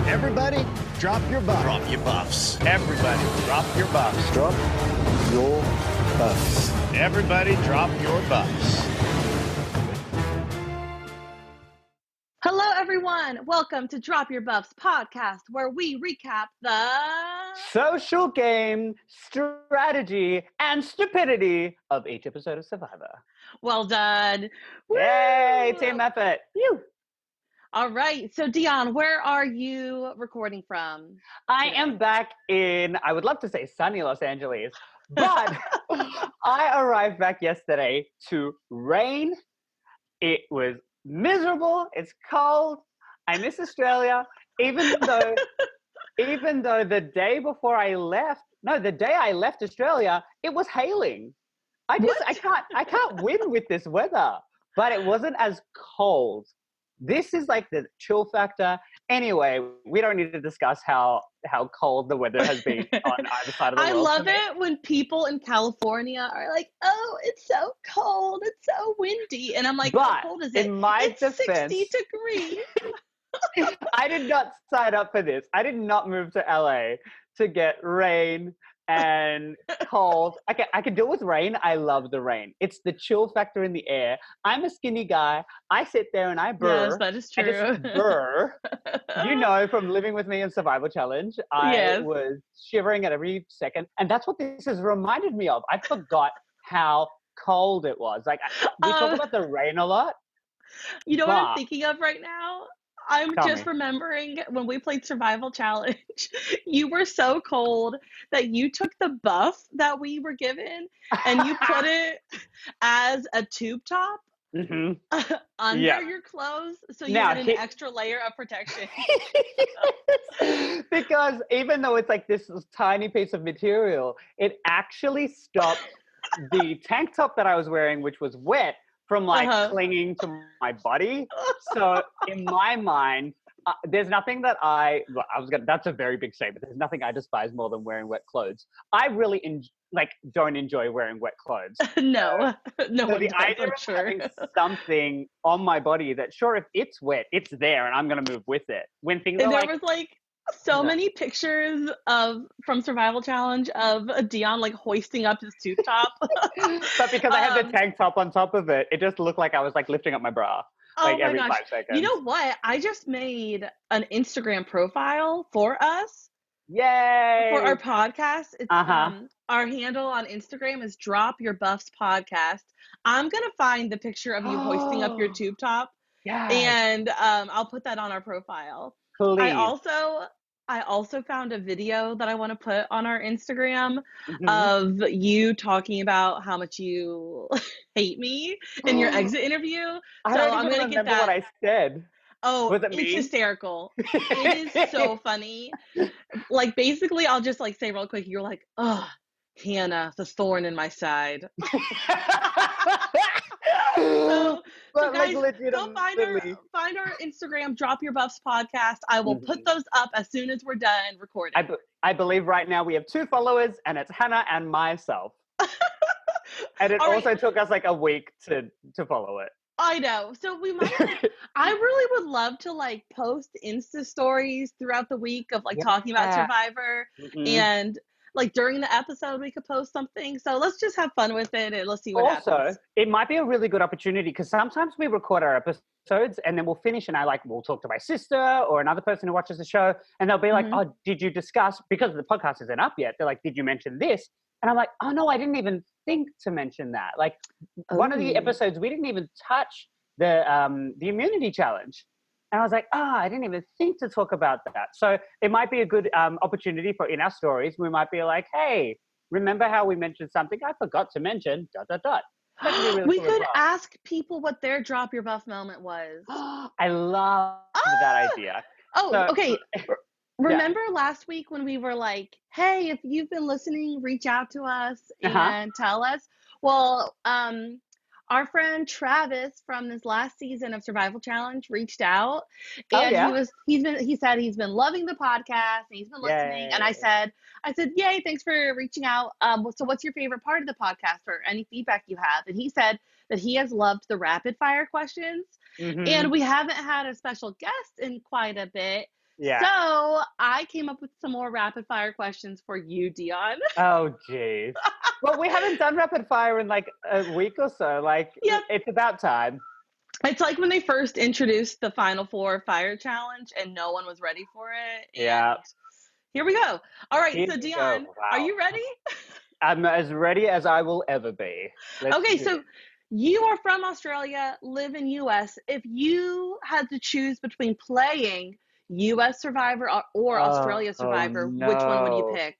Everybody, drop your buffs. Drop your buffs. Everybody, drop your buffs. Drop your buffs. Everybody, drop your buffs. Hello, everyone. Welcome to Drop Your Buffs podcast, where we recap the social game, strategy, and stupidity of each episode of Survivor. Well done. Yay, Woo! team effort. Phew. All right. So, Djon, where are you recording from? I am back in, I would love to say sunny Los Angeles, but I arrived back yesterday to rain. It was miserable. It's cold. I miss Australia, even though the day before I left, the day I left Australia, it was hailing. I can't win with this weather, but it wasn't as cold. This is like the chill factor. Anyway, we don't need to discuss how cold the weather has been on either side of the world. I love it when people in California are like, oh, it's so cold. It's so windy. And I'm like, how cold is it? In my defense, 60 degrees. I did not sign up for this. I did not move to LA to get rain and cold. I can deal with rain. I love the rain. It's the chill factor in the air. I'm a skinny guy. I sit there and I burr. Yes, that is true. I just burr. You know, from living with me in Survival Challenge, I was shivering at every second. And that's what this has reminded me of. I forgot how cold it was. Like, we talk about the rain a lot. You know what I'm thinking of right now? I'm remembering when we played Survival Challenge, you were so cold that you took the buff that we were given and you put it as a tube top under your clothes, so you had an extra layer of protection. Because even though it's like this tiny piece of material, it actually stopped the tank top that I was wearing, which was wet, from like clinging to my body. So in my mind, there's nothing that that's a very big statement. There's nothing I despise more than wearing wet clothes. I really don't enjoy wearing wet clothes. No so one the does, idea of having something on my body that, sure, if it's wet, it's there and I'm going to move with it. When things are there was like so many pictures from Survival Challenge of Djon like hoisting up his tube top. But because I had the tank top on top of it, it just looked like I was like lifting up my bra every 5 seconds. You know what? I just made an Instagram profile for us. Yay! For our podcast. It's our handle on Instagram is Drop Your Buffs Podcast. I'm gonna find the picture of you hoisting up your tube top. Yeah. And I'll put that on our profile. Please. I also found a video that I want to put on our Instagram of you talking about how much you hate me in your exit interview. I'm going to get that. What I said. Oh, was it it's me? Hysterical. It is so funny. Like, basically, I'll just like say real quick, you're like, oh, Hannah, the thorn in my side. So guys, go find our Instagram, Drop Your Buffs Podcast. I will put those up as soon as we're done recording. I believe right now we have 2 followers, and it's Hannah and myself. And it also took us like a week to follow it. I know. So we might. I really would love to like post Insta stories throughout the week of like talking about Survivor and. Like during the episode, we could post something. So let's just have fun with it and let's see what happens. Also, it might be a really good opportunity because sometimes we record our episodes and then we'll finish and we'll talk to my sister or another person who watches the show and they'll be like, oh, did you discuss, because the podcast isn't up yet, they're like, did you mention this? And I'm like, oh no, I didn't even think to mention that. Like one of the episodes, we didn't even touch the immunity challenge. And I was like, I didn't even think to talk about that. So it might be a good opportunity for in our stories. We might be like, hey, remember how we mentioned something I forgot to mention, ... Really we could ask people what their Drop Your Buff moment was. I love that idea. Okay. Remember last week when we were like, hey, if you've been listening, reach out to us and tell us. Well, our friend Travis from this last season of Survival Challenge reached out and he said he's been loving the podcast and he's been listening. And I said, yay, thanks for reaching out. So what's your favorite part of the podcast or any feedback you have? And he said that he has loved the rapid fire questions and we haven't had a special guest in quite a bit. Yeah. So I came up with some more rapid fire questions for you, Dion. Oh, jeez. Well, we haven't done rapid fire in like a week or so. Like, Yep. it's about time. It's like when they first introduced the Final Four Fire Challenge and no one was ready for it. Yeah. And here we go. All right. Here So, we go. Dion, are Wow. you ready? I'm as ready as I will ever be. Let's Okay. do So, this. you are from Australia, live in US. If you had to choose between playing US Survivor or Australia Oh, Survivor, which one would you no. pick?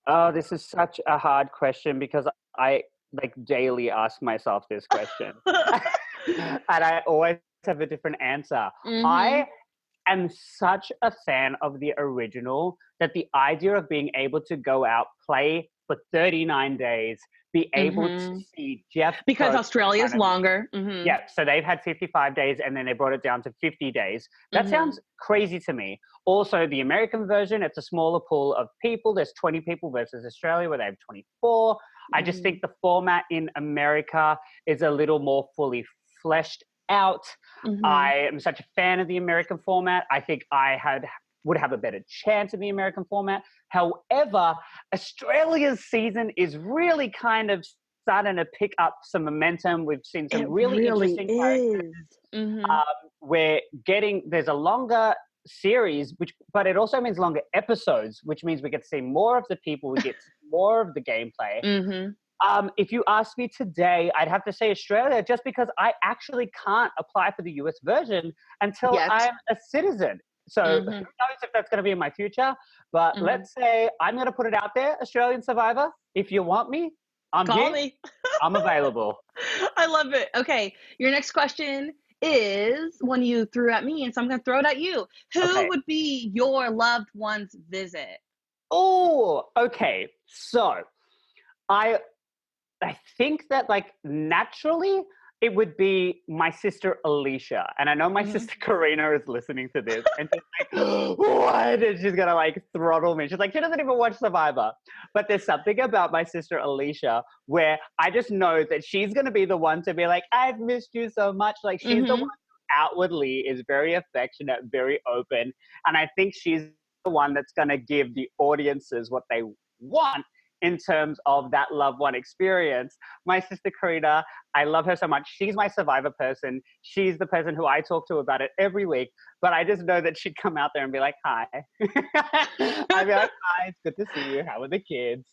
Oh, this is such a hard question because I like daily ask myself this question. And I always have a different answer. Mm-hmm. I am such a fan of the original that the idea of being able to go out, play for 39 days, be able to Mm-hmm. see Jeff Because Probst in Australia is front of me. longer. Mm-hmm. Yeah, so they've had 55 days and then they brought it down to 50 days. That Mm-hmm. sounds crazy to me. Also, the American version, it's a smaller pool of people. There's 20 people versus Australia where they have 24. I just think the format in America is a little more fully fleshed out. Mm-hmm. I am such a fan of the American format. I think would have a better chance in the American format. However, Australia's season is really kind of starting to pick up some momentum. We've seen some It really really interesting is. Mm-hmm. there's a longer series, but it also means longer episodes, which means we get to see more of the people, we get more of the gameplay. Mm-hmm. If you ask me today, I'd have to say Australia, just because I actually can't apply for the US version until Yet. I'm a citizen. So who Mm-hmm. knows if that's going to be in my future? But Mm-hmm. let's say I'm going to put it out there, Australian Survivor. If you want me, I'm Call here. me. I'm available. I love it. Okay, your next question is one you threw at me, and so I'm going to throw it at you. Who Okay. would be your loved one's visit? Oh, okay. So I think that like naturally it would be my sister Alicia. And I know my Mhm. sister Karina is listening to this and she's like, what? And she's gonna like throttle me. She's like, she doesn't even watch Survivor. But there's something about my sister Alicia where I just know that she's gonna be the one to be like, I've missed you so much. Like she's the Mhm. one who outwardly is very affectionate, very open. And I think she's the one that's gonna give the audiences what they want in terms of that loved one experience. My sister Karina, I love her so much. She's my Survivor person. She's the person who I talk to about it every week. But I just know that she'd come out there and be like, hi. I'd be like, hi, it's good to see you. How are the kids?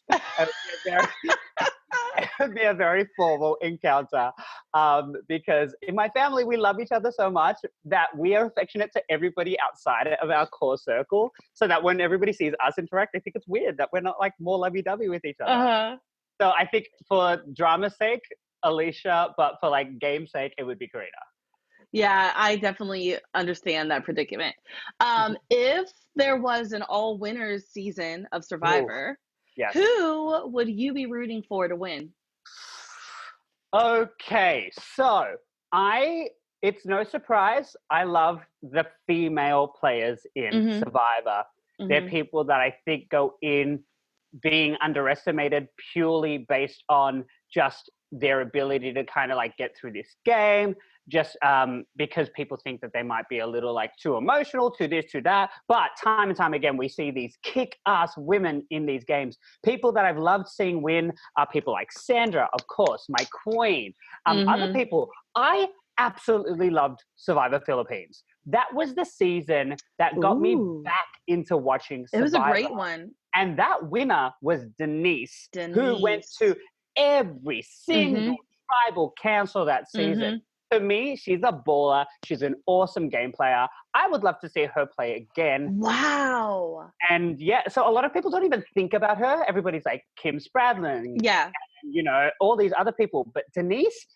It would be a very formal encounter because in my family, we love each other so much that we are affectionate to everybody outside of our core circle, so that when everybody sees us interact, they think it's weird that we're not like more lovey-dovey with each other. Uh-huh. So I think for drama's sake, Alicia, but for like game's sake, it would be Karina. Yeah, I definitely understand that predicament. If there was an all winners season of Survivor, Yes. who would you be rooting for to win? Okay, so it's no surprise, I love the female players in Mhm. Survivor. They're Mhm. people that I think go in being underestimated purely based on just their ability to kind of like get through this game, just because people think that they might be a little like too emotional, to this, to that. But time and time again, we see these kick-ass women in these games. People that I've loved seeing win are people like Sandra, of course, my queen. Other Mhm. people, I absolutely loved Survivor Philippines. That was the season that got me Ooh. back into watching It was Survivor. a great one. And that winner was Denise, who went Denise. to every single tribal council that season. To me, she's a baller. She's an awesome game player. I would love to see her play again. Wow. And yeah, so a lot of people don't even think about her. Everybody's like Kim Spradlin, Yeah. you know, all these other people. But Denise,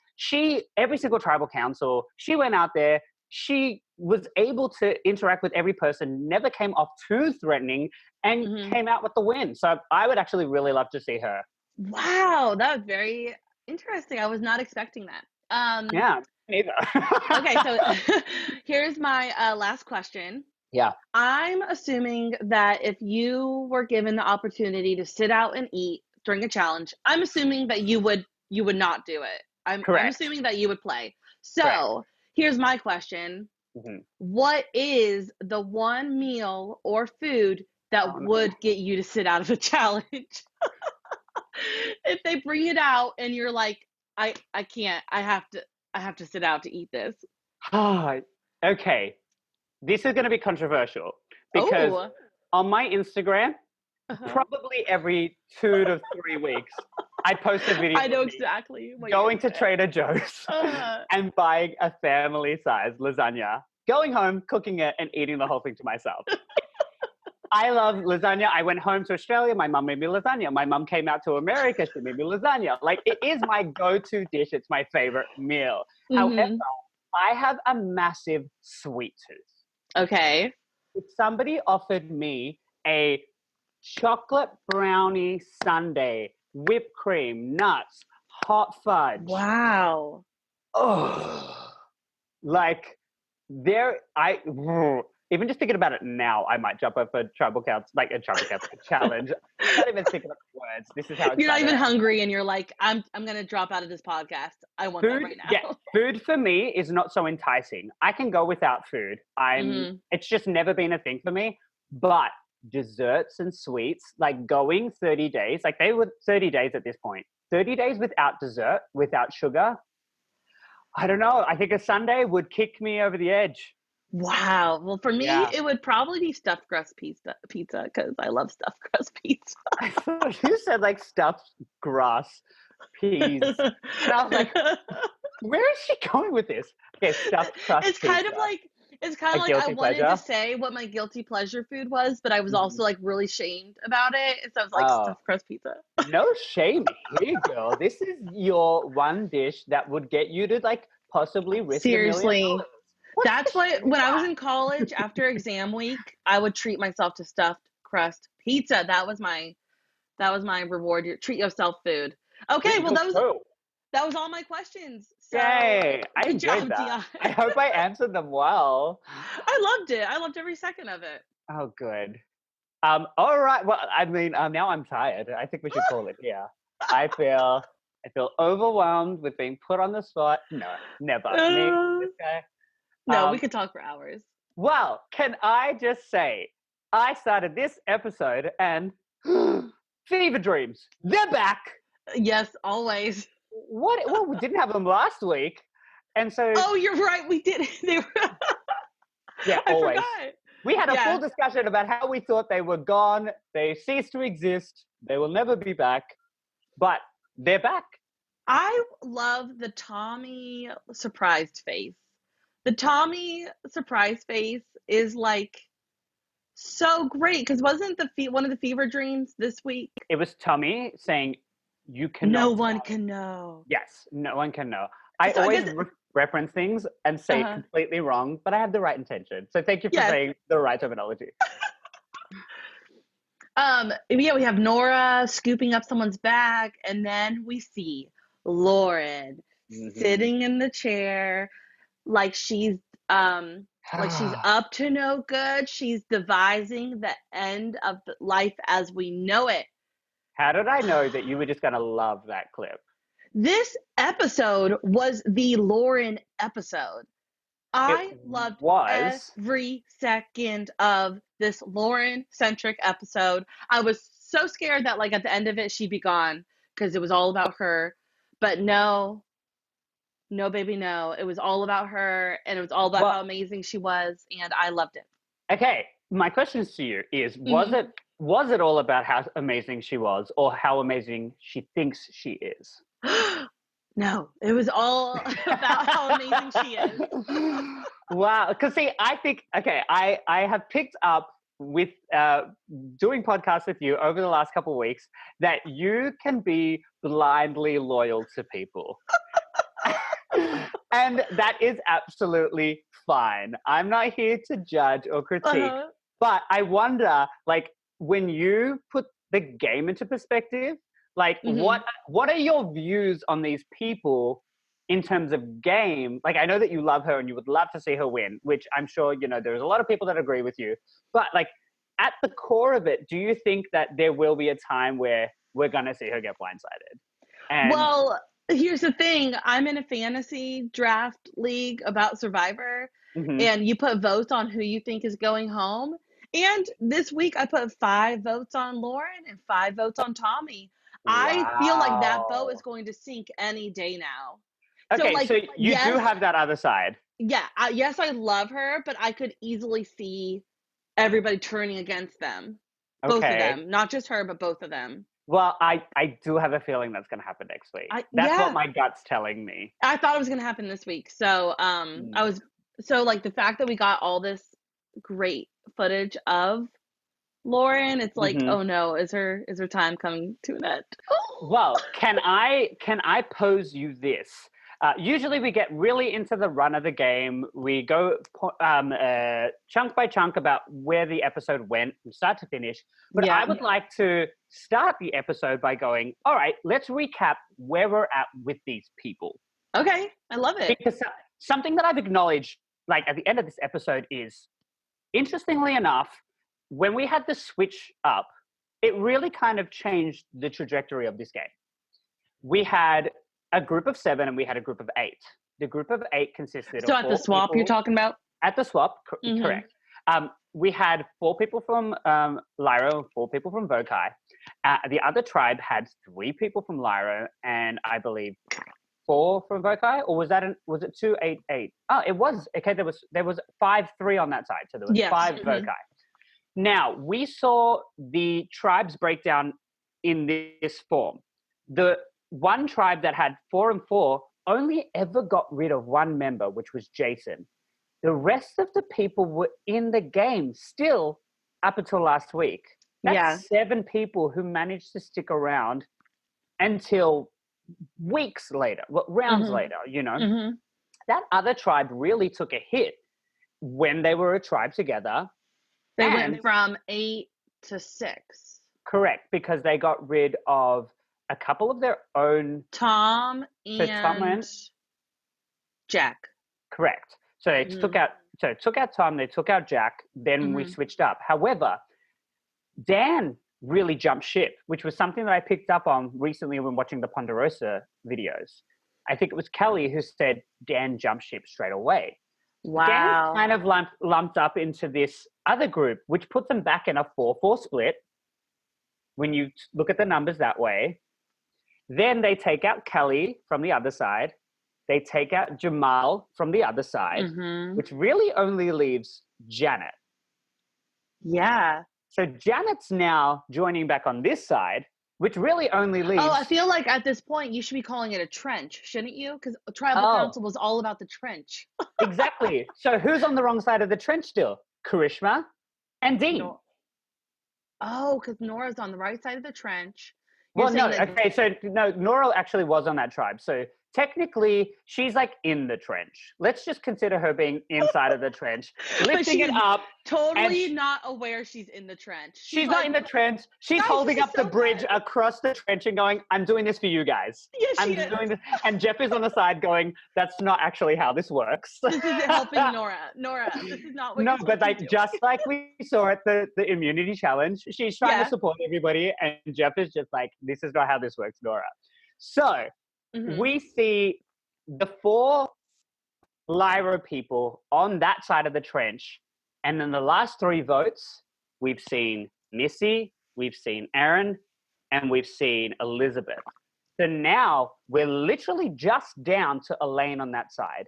every single tribal council, she went out there. She was able to interact with every person, never came off too threatening, and came out with the win. So I would actually really love to see her. Wow, that was very interesting. I was not expecting that. Yeah, neither. Okay, so here's my last question. Yeah. I'm assuming that if you were given the opportunity to sit out and eat during a challenge, I'm assuming that you would not do it. I'm Correct. assuming that you would play. So Correct. here's my question. Mhm. What is the one meal or food that Oh, no. would get you to sit out of a challenge? If they bring it out and you're like, I can't. I have to sit out to eat this. Okay, this is going to be controversial because Oh. on my Instagram, Uh-huh. probably every 2 to 3 weeks, I post a video I know of me exactly what you're going gonna to say. Trader Joe's and buying a family-sized lasagna, going home, cooking it, and eating the whole thing to myself. I love lasagna. I went home to Australia. My mum made me lasagna. My mum came out to America. She made me lasagna. Like, it is my go-to dish. It's my favorite meal. However, Mhm. I have a massive sweet tooth. Okay. If somebody offered me a chocolate brownie sundae, whipped cream, nuts, hot fudge, Wow. oh, like even just thinking about it now, I might jump up a tribal council, like a tribal council challenge. I can't even think of the words. This is how You're not excited even I am. hungry and you're like, I'm gonna drop out of this podcast. I want that Food, right yeah, now. food for me is not so enticing. I can go without food. Mhm. It's just never been a thing for me. But desserts and sweets, like going 30 days, like they were 30 days at this point. 30 days without dessert, without sugar. I don't know. I think a sundae would kick me over the edge. Wow. Well, for me, Yeah. it would probably be stuffed crust pizza because I love stuffed crust pizza. I thought you said like stuffed grass, peas. And I was like, where is she going with this? Okay, stuffed crust It's kind pizza. of like A I guilty wanted to pleasure. say what my guilty pleasure food was, but I was Mhm. also like really shamed about it. And so I was like Oh, stuffed crust pizza. no shame here, girl. This is your one dish that would get you to like possibly risk $1 million. Seriously. What's the That's what shame in when I was that? in college after exam week, I would treat myself to stuffed crust pizza. That was my reward. Your treat yourself food. Okay, Treat well yourself. that was all my questions. So Yay! I good enjoyed job, that. Dion. I hope I answered them well. I loved it. I loved every second of it. Oh, good. All right. Well, I mean, now I'm tired. I think we should call it here. I feel, I feel overwhelmed with being put on the spot. No, never. Me, Uh, this guy. no, we Um, could talk for hours. well, can I just say, I started this episode and fever dreams. They're back. Yes, always. What? Well, we didn't have them last week, and so Oh, you're right. We did. They were. yeah, I always. forgot. We had a full Yeah. discussion about how we thought they were gone. They ceased to exist. They will never be back, but they're back. I love the Tommy surprised face. The Tommy surprise face is like so great because wasn't one of the fever dreams this week? It was Tommy saying, "You No cannot one tell." can know. Yes, no one can know. I So I always guess, reference things and say it uh, completely wrong, but I have the right intention. So thank you for yes. saying the right terminology. Yeah, we have Nora scooping up someone's bag, and then we see Lauren Mhm. sitting in the chair um like she's up to no good. She's devising the end of life as we know it. How did I know that you were just gonna love that clip? This episode was the Lauren episode. It I loved was. every second of this Lauren centric episode. I was so scared that like at the end of it she'd be gone because it was all about her. But no, no baby no. It was all about her and it was all about Well, how amazing she was and I loved it. okay. My question to you is: Mhm. was it all about how amazing she was, or how amazing she thinks she is? No, it was all about how amazing she is. Wow. Because see, I think I have picked up with doing podcasts with you over the last couple of weeks that you can be blindly loyal to people. And that is absolutely fine. I'm not here to judge or critique, Uh-huh. but I wonder, like, when you put the game into perspective, like, Mhm. what are your views on these people in terms of game? Like, I know that you love her and you would love to see her win, which I'm sure, there's a lot of people that agree with you. But, like, at the core of it, do you think that there will be a time where we're going to see her get blindsided? And Well, here's the thing. I'm in a fantasy draft league about Survivor, Mhm. and you put votes on who you think is going home. And this week I put 5 votes on Lauren and 5 votes on Tommy. I feel like that vote is Wow. going to sink any day now. So, Okay, like, so you do yes, have that other side. yeah, yes, I love her, but I could easily see everybody turning against them. Both of Okay. them, not just her, but both of them. Well, I do have a feeling that's going to happen next week. That's what Yeah, my gut's telling me. I thought it was gonna happen this week. So, I Mm. was so like the fact that we got all this great footage of Lauren, it's like, Mhm. oh no, is her time coming to an end? Well, can I pose you this? Usually, we get really into the run of the game. We go chunk by chunk about where the episode went from start to finish. But I Yeah. would like to start the episode by going, all right, let's recap where we're at with these people. Okay, I love it. Because something that I've acknowledged, like at the end of this episode, is interestingly enough, when we had the switch up, it really kind of changed the trajectory of this game. We had a group of 7 and we had a group of 8. The group of 8 consisted So of at the 4 swap you're people. talking about? At the swap, Mhm. correct. We had 4 people from Lyra and 4 people from Vokai. The other tribe had 3 people from Lyra and I believe 4 from Vokai, or was it 2, 8, 8? Oh, it was okay. There was 5, 3 on that side, so there was Yes. 5 Mhm. Vokai. Now we saw the tribes break down in this form. The one tribe that had 4 and 4 only ever got rid of one member, which was Jason. The rest of the people were in the game still up until last week. That's Yeah. 7 people who managed to stick around until weeks later, rounds Mhm. later, Mhm. That other tribe really took a hit when they were a tribe together. They And went from 8 to 6. correct, because they got rid of a couple of their own. Tom So Tom and Jack. correct. So they took out. So took out Tom. They took out Jack. Then we switched up. However, Dan really jumped ship, which was something that I picked up on recently when watching the Ponderosa videos. I think it was Kelly who said Dan jumped ship straight away. Wow. Dan's kind of lumped up into this other group, which puts them back in a 4-4 split when you look at the numbers that way. Then they take out Kelly from the other side. They take out Jamal from the other side, which really only leaves Janet. Yeah. So Janet's now joining back on this side, which really only leaves. Oh, I feel like at this point you should be calling it a trench, shouldn't you? Because tribal council was all about the trench. Exactly. So who's on the wrong side of the trench still? Karishma and Dean. No. Oh, because Nora's on the right side of the trench. Well, no. Okay, so no, Nora actually was on that tribe. So technically, she's like in the trench. Let's just consider her being inside of the trench, lifting it up. Totally not aware she's in the trench. She's not in the trench. She's holding up the bridge across the trench and going, I'm doing this for you guys. Yes, I'm doing this. And Jeff is on the side going, that's not actually how this works. This isn't helping Nora. Nora, this is not what No, you're but like supposed to do. just like we saw at the immunity challenge, she's trying to support everybody, and Jeff is just like, this is not how this works, Nora. So we see the 4 Lyra people on that side of the trench. And then the last 3 votes, we've seen Missy, we've seen Aaron, and we've seen Elizabeth. So now we're literally just down to Elaine on that side,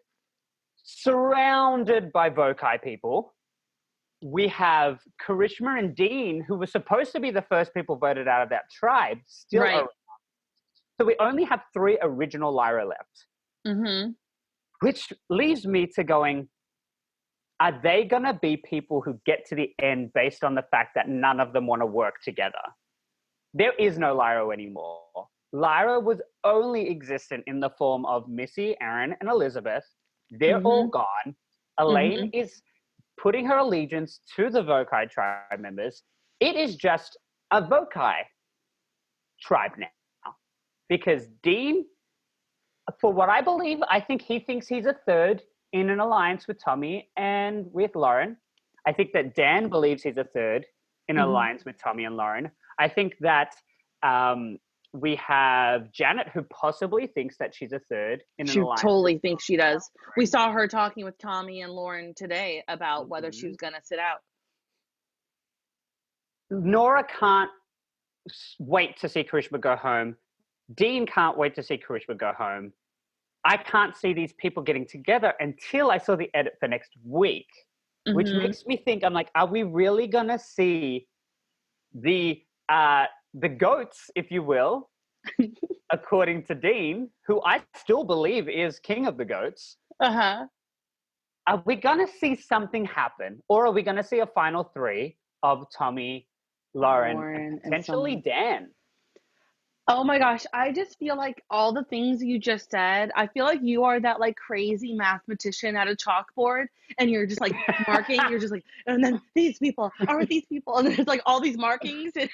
surrounded by Vokai people. We have Karishma and Dean, who were supposed to be the first people voted out of that tribe, still around. So we only have 3 original Lyra left, which leaves me to going, are they going to be people who get to the end based on the fact that none of them want to work together? There is no Lyra anymore. Lyra was only existent in the form of Missy, Aaron, and Elizabeth. They're all gone. Elaine is putting her allegiance to the Vokai tribe members. It is just a Vokai tribe now. Because Dean, for what I believe, I think he thinks he's a third in an alliance with Tommy and with Lauren. I think that Dan believes he's a third in an alliance with Tommy and Lauren. I think that we have Janet, who possibly thinks that she's a third in an She alliance. totally thinks she does. We saw her talking with Tommy and Lauren today about whether she Mhm. was going to sit out. Nora can't wait to see Karishma go home. Dean can't wait to see Karishma go home. I can't see these people getting together until I saw the edit for next week, which Mhm. makes me think, I'm like, are we really gonna see the goats, if you will, according to Dean, who I still believe is king of the goats? Uh-huh. Are we gonna see something happen, or are we gonna see a final three of Tommy, Lauren, Lauren, and and potentially someone. Dan? Oh my gosh, I just feel like all the things you just said, I feel like you are that like crazy mathematician at a chalkboard and you're just like marking, you're just like, and then these people are these people, and there's like all these markings, and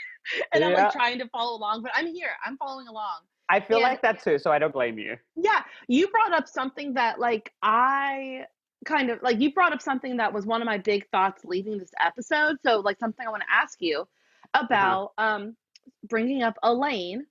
I'm like Yeah, trying to follow along, but I'm here, I'm following along. I feel And like that too, so I don't blame you. yeah, you brought up something that like I kind of like you brought up something that was one of my big thoughts leaving this episode. So like something I want to ask you about bringing up Elaine.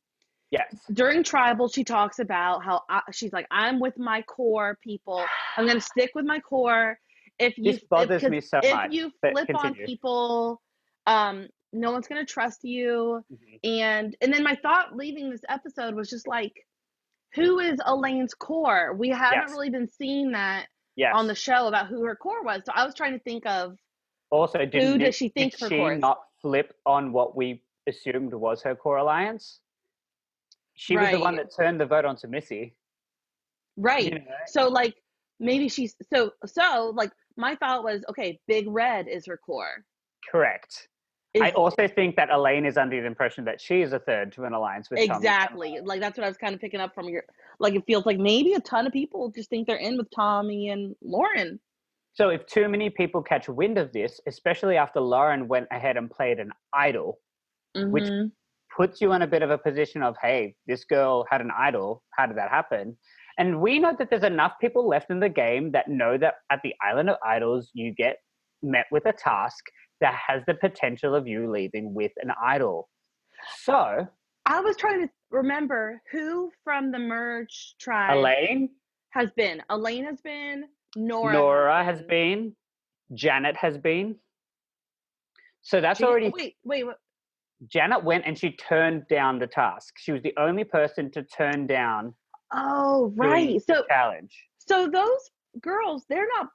Yes. During tribal, she talks about how she's like, I'm with my core people. I'm going to stick with my core. This bothers me so if much. you But flip on continue. people, no one's going to trust you. Mhm. And then my thought leaving this episode was just like, who is Elaine's core? We haven't Yes. really been seeing that Yes. on the show about who her core was. So I was trying to think of Also, who does she think did her she core is? not flip on what we assumed was her core alliance? She was the one Right. that turned the vote onto Missy. Right. You know? So like maybe she's so like my thought was, okay, Big Red is her core. Correct. I Is also think that Elaine is under the impression that she is a third to an alliance with Tommy. exactly. Like that's what I was kind of picking up from your like it feels like maybe a ton of people just think they're in with Tommy and Lauren. So if too many people catch wind of this, especially after Lauren went ahead and played an idol, which Mm-hmm. puts you in a bit of a position of, hey, this girl had an idol. How did that happen? And we know that there's enough people left in the game that know that at the Island of Idols, you get met with a task that has the potential of you leaving with an idol. So I was trying to remember who from the merge tribe Elaine, has been. Elaine has been, Nora has been, Janet has been. So that's already. Wait, what? Janet went and she turned down the task. She was the only person to turn down Oh, doing right. the challenge. So those girls, they're not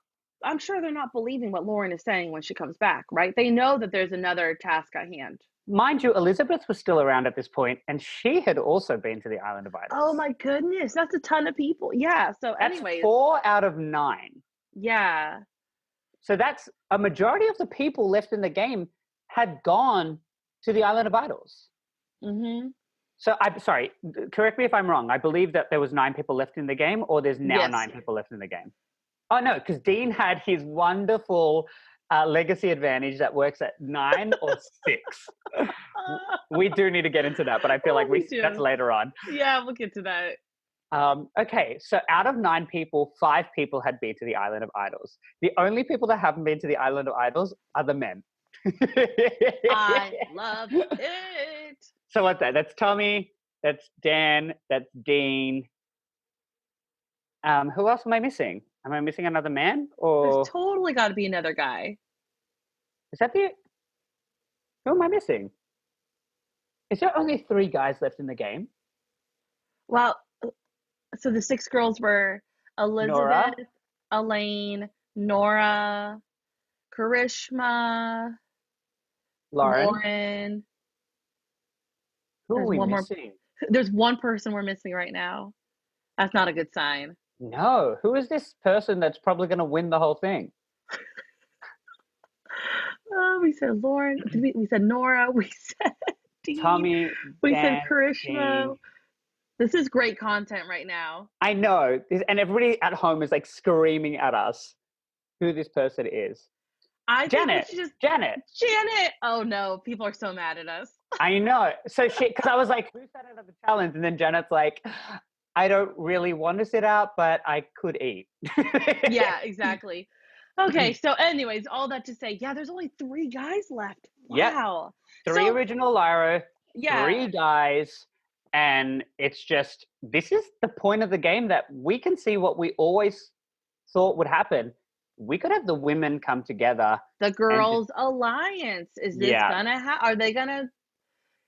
I'm sure they're not believing what Lauren is saying when she comes back, right? They know that there's another task at hand. Mind you, Elizabeth was still around at this point, and she had also been to the Island of Idols. Oh my goodness, that's a ton of people. Yeah. So That's anyways, 4 out of 9. yeah. So that's a majority of the people left in the game had gone to the Island of Idols. Mm-hmm. So I'm sorry, correct me if I'm wrong. I believe that there was 9 people left in the game, or there's now Yes. 9 people left in the game. Oh no, because Dean had his wonderful legacy advantage that works at 9 or 6. We do need to get into that, but I feel like that's later on. Yeah, we'll get to that. Okay, so out of 9 people, 5 people had been to the Island of Idols. The only people that haven't been to the Island of Idols are the men. I love it. So what's that? That's Tommy, that's Dan, that's Dean. Who else am I missing? Am I missing another man? Or There's totally got to be another guy. is that the... Who am I missing? Is there only 3 guys left in the game? Well, so the 6 girls were Elizabeth, Nora, Elaine, Nora, Karishma, Lauren. Who are There's we one more. missing? There's one person we're missing right now. That's not a good sign. No. Who is this person that's probably going to win the whole thing? We said Lauren. We said Nora. We said Dean. Tommy, We Dan, said Karishma. Dean. This is great content right now. I know. And everybody at home is like screaming at us who this person is. Janet. Janet. Oh no, people are so mad at us. I know. So because I was like, who sat out of the challenge? And then Janet's like, I don't really want to sit out, but I could eat. Yeah, exactly. Okay, so anyways, all that to say, yeah, there's only 3 guys left. Wow. Yep. 3 original Lyra, 3 guys. And it's just, this is the point of the game that we can see what we always thought would happen. We could have the women come together. The girls' alliance. Is this gonna are they gonna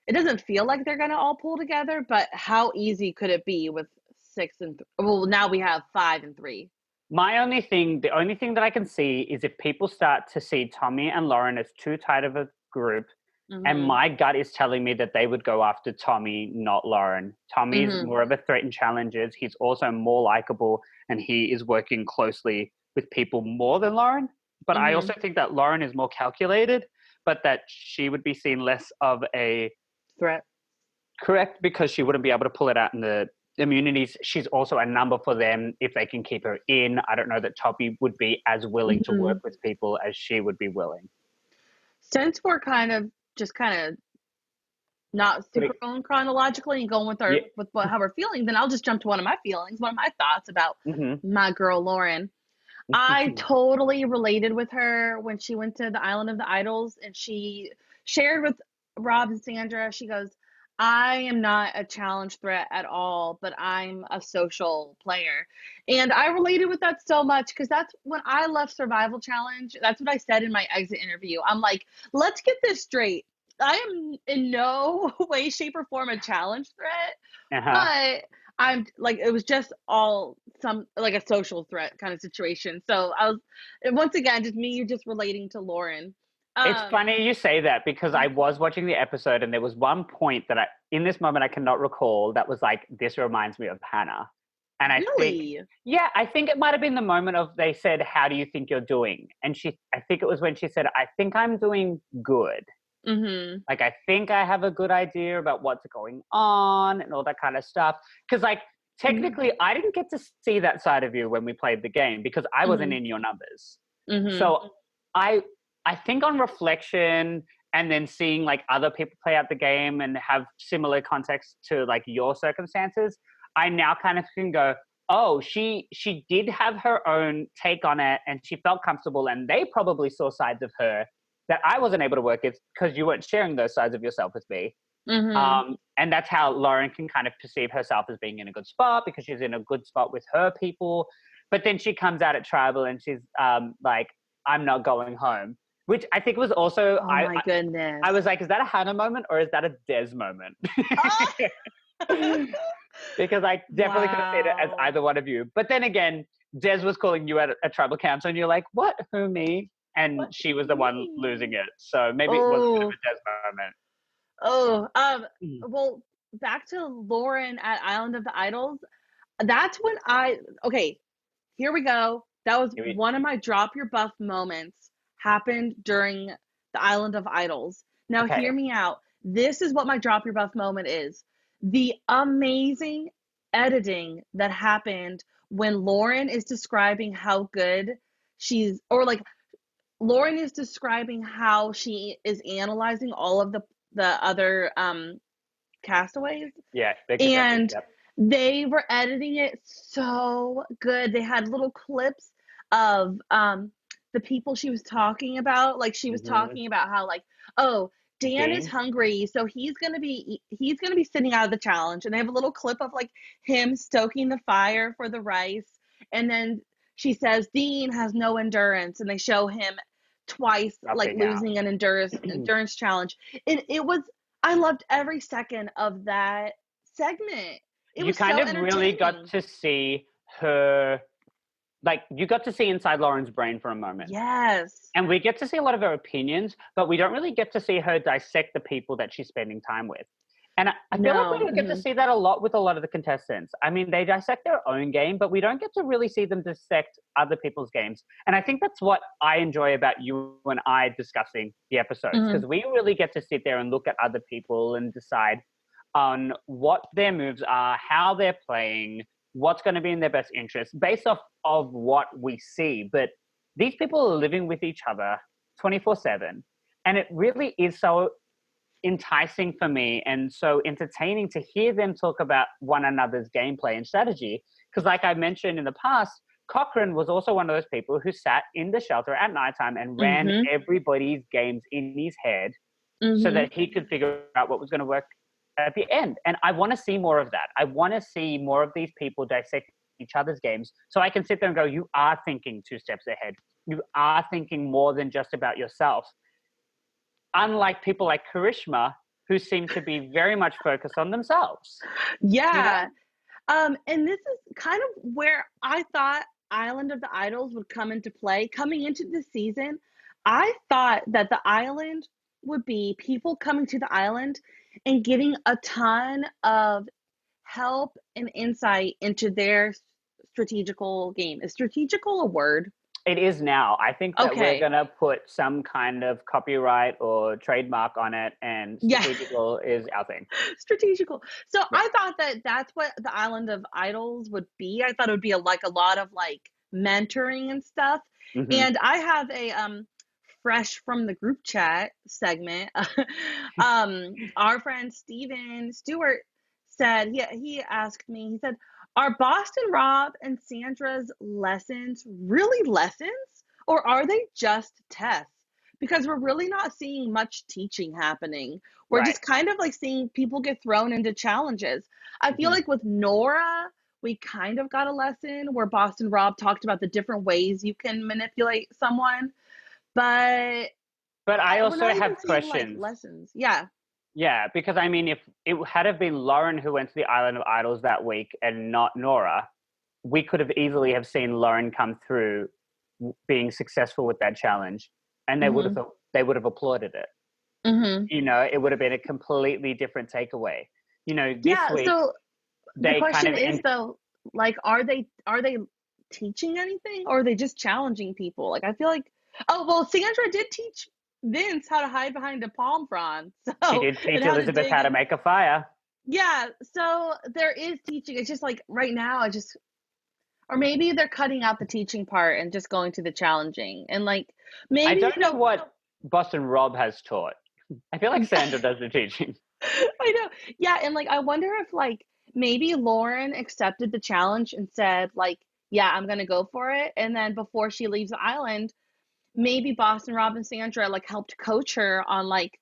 it doesn't feel like they're gonna all pull together, but how easy could it be with 6 and well, now we have 5 and 3. The only thing that I can see is if people start to see Tommy and Lauren as too tight of a group, and my gut is telling me that they would go after Tommy, not Lauren. Tommy's more of a threat in challenges. He's also more likable, and he is working closely with people more than Lauren. But I also think that Lauren is more calculated, but that she would be seen less of a threat. Correct, because she wouldn't be able to pull it out in the immunities. She's also a number for them if they can keep her in. I don't know that Tommy would be as willing to work with people as she would be willing. Since we're kind of not super going chronologically and going with our how we're feeling, then I'll just jump to one of my thoughts about my girl Lauren. I totally related with her when she went to the Island of the Idols, and she shared with Rob and Sandra. She goes, I am not a challenge threat at all, but I'm a social player. And I related with that so much because that's when I left Survival Challenge. That's what I said in my exit interview. I'm like, let's get this straight. I am in no way, shape, or form a challenge threat, but I'm like, it was just all like a social threat kind of situation. So I was, once again, just me, you're just relating to Lauren. It's funny you say that because I was watching the episode and there was one point that in this moment I cannot recall that was like, this reminds me of Hannah. And I think it might have been the moment of they said, how do you think you're doing? And I think it was when she said, I think I'm doing good. Like, I think I have a good idea about what's going on and all that kind of stuff. Because like, technically I didn't get to see that side of you when we played the game because I wasn't in your numbers. So I think on reflection and then seeing like other people play out the game and have similar context to like your circumstances, I now kind of can go, oh, she did have her own take on it and she felt comfortable, and they probably saw sides of her that I wasn't able to work with because you weren't sharing those sides of yourself with me. And that's how Lauren can kind of perceive herself as being in a good spot because she's in a good spot with her people. But then she comes out at Tribal and she's like, I'm not going home. Which I think was also, my goodness. I was like, is that a Hannah moment or is that a Des moment? Because I definitely could have said it as either one of you. But then again, Des was calling you at a tribal council and you're like, what? Who, me? And she was the one losing it. So maybe it was a bit of a Des moment. Well, back to Lauren at Island of the Idols. That's when okay, here we go. That was one of my drop your buff moments. Happened during the Island of Idols. Now, hear me out. This is what my drop your buff moment is. The amazing editing that happened when Lauren is describing how good Lauren is describing how she is analyzing all of the other castaways. Yeah. And they were editing it so good. They had little clips of the people she was talking about. Like she was talking about how like, oh, Dan is hungry, so he's gonna be sitting out of the challenge. And they have a little clip of like him stoking the fire for the rice. And then she says Dean has no endurance, and they show him twice losing an endurance challenge. And I loved every second of that segment. You kind of really got to see her. Like, you got to see inside Lauren's brain for a moment. Yes. And we get to see a lot of her opinions, but we don't really get to see her dissect the people that she's spending time with. And I feel like we don't get to see that a lot with a lot of the contestants. I mean, they dissect their own game, but we don't get to really see them dissect other people's games. And I think that's what I enjoy about you and I discussing the episodes, because we really get to sit there and look at other people and decide on what their moves are, how they're playing, what's going to be in their best interest based off of what we see. But these people are living with each other 24/7. And it really is so enticing for me and so entertaining to hear them talk about one another's gameplay and strategy. Because like I mentioned in the past, Cochrane was also one of those people who sat in the shelter at nighttime and ran everybody's games in his head so that he could figure out what was going to work at the end. And I want to see more of that. I want to see more of these people dissect each other's games so I can sit there and go, you are thinking 2 steps ahead. You are thinking more than just about yourself. Unlike people like Karishma, who seem to be very much focused on themselves. Yeah. And this is kind of where I thought Island of the Idols would come into play. Coming into the season, I thought that the island would be people coming to the island and getting a ton of help and insight into their strategical game. Is strategical a word? It is now. I think that we're Okay. going to put some kind of copyright or trademark on it, and Yeah. strategical is our thing. Strategical. So Yeah. I thought that that's what the Island of Idols would be. I thought it would be a lot of like mentoring and stuff. Mhm. And I have a fresh from the group chat segment. Our friend Steven Stewart said he asked me. He said, "Are Boston Rob and Sandra's lessons really lessons, or are they just tests? Because we're really not seeing much teaching happening. We're Right. just kind of like seeing people get thrown into challenges. I feel Mhm. like with Nora, we kind of got a lesson where Boston Rob talked about the different ways you can manipulate someone, but But I we're also not even have seeing like questions. lessons. Yeah. Yeah, because I mean, if it had have been Lauren who went to the Island of Idols that week and not Nora, we could have easily have seen Lauren come through being successful with that challenge, and they would have applauded it. Mm-hmm. You know, it would have been a completely different takeaway. You know, this Yeah. week So the they kind question of is though, like, are they teaching anything, or are they just challenging people? Like, I feel like, oh well, Sandra did teach Vince how to hide behind a palm frond, she so did and teach how to Elizabeth dig how to and make a fire. yeah. So there is teaching. It's just like right now, I just or maybe they're cutting out the teaching part and just going to the challenging and like I maybe don't know what Boston Rob has taught. I feel like Sandra does the teaching. I know. Yeah, and like I wonder if like maybe Lauren accepted the challenge and said like, yeah, I'm gonna go for it. And then before she leaves the island, maybe Boston Rob and Sandra like helped coach her on like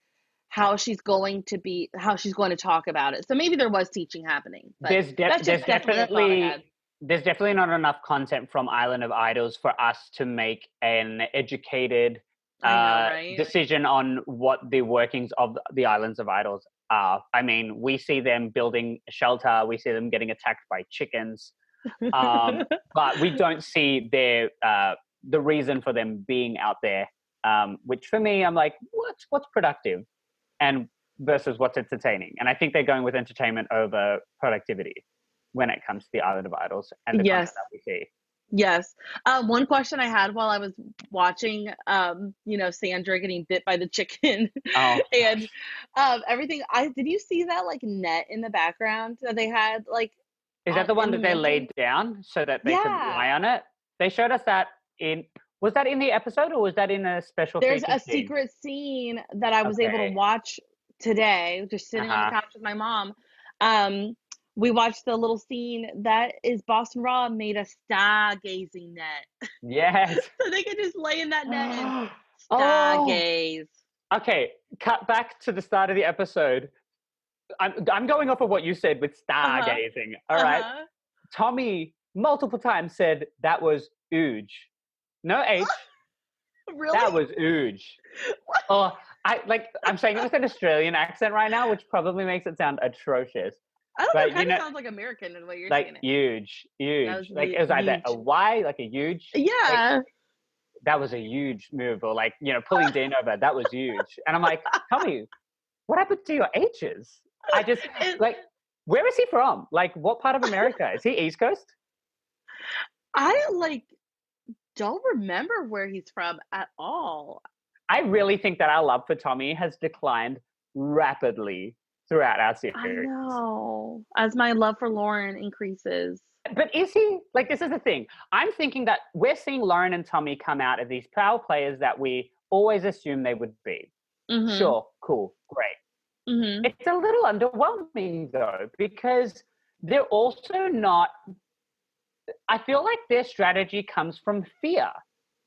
how she's going to talk about it. So maybe there was teaching happening, but that's just definitely a thought I had. There's definitely not enough content from Island of Idols for us to make an educated I know, right? decision on what the workings of the Islands of Idols are. I mean, we see them building a shelter, we see them getting attacked by chickens, but we don't see their the reason for them being out there. Which for me, I'm like, what's productive, and versus what's entertaining. And I think they're going with entertainment over productivity when it comes to the Island of Idols and the Yes. content that we see. Yes. One question I had while I was watching, Sandra getting bit by the chicken Oh, and everything. Did you see that like net in the background that they had like is that the one in the that they mantle? laid down so that they could Yeah. lie on it? They showed us that was that in the episode or was that in a special There's feature a scene? secret scene that I was able to Okay. watch today, just sitting on the couch with my mom. We watched the little scene that is Boston Rob made a stargazing net. Yes. So they could just lay in that net and Oh. stargaze. Okay, cut back to the start of the episode. I'm going off of what you said with stargazing. All right. Tommy multiple times said that was ooge. No H. Really? That was ooge. Oh, I'm saying it with an Australian accent right now, which probably makes it sound atrocious. I don't know. But, It kind of sounds like American in the way you're saying like it. huge. That was Like it was either a huge. Y, like a huge. Yeah. Like, that was a huge move, or like pulling Dean over. That was huge. And I'm like, Tommy, what happened to your H's? I just like, where is he from? Like, what part of America is he? East Coast? I like don't remember where he's from at all. I really think that our love for Tommy has declined rapidly throughout our series. I know. As my love for Lauren increases. But is he, like, this is the thing. I'm thinking that we're seeing Lauren and Tommy come out as these power players that we always assumed they would be. Mm-hmm. Sure, cool, great. Mm-hmm. It's a little underwhelming, though, because they're also not, I feel like their strategy comes from fear.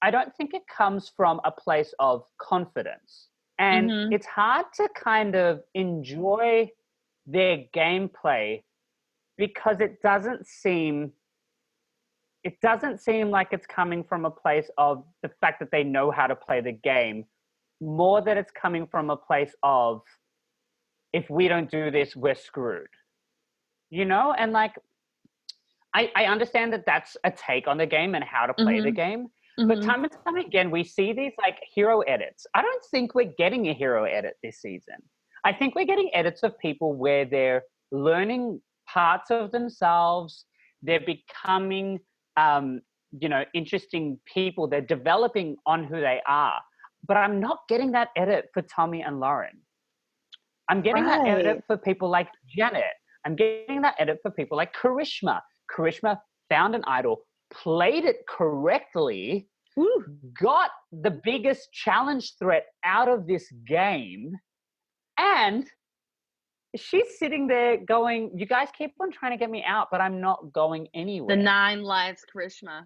I don't think it comes from a place of confidence. And it's hard to kind of enjoy their gameplay because it doesn't seem like it's coming from a place of the fact that they know how to play the game, more that it's coming from a place of, if we don't do this, we're screwed. And like, I understand that that's a take on the game and how to play the game, but time and time again, we see these like hero edits. I don't think we're getting a hero edit this season. I think we're getting edits of people where they're learning parts of themselves. They're becoming, interesting people. They're developing on who they are. But I'm not getting that edit for Tommy and Lauren. I'm getting that edit for people like Janet. I'm getting that edit for people like Karishma. Karishma found an idol, played it correctly, got the biggest challenge threat out of this game, and she's sitting there going, you guys keep on trying to get me out, but I'm not going anywhere. The 9 lives Karishma.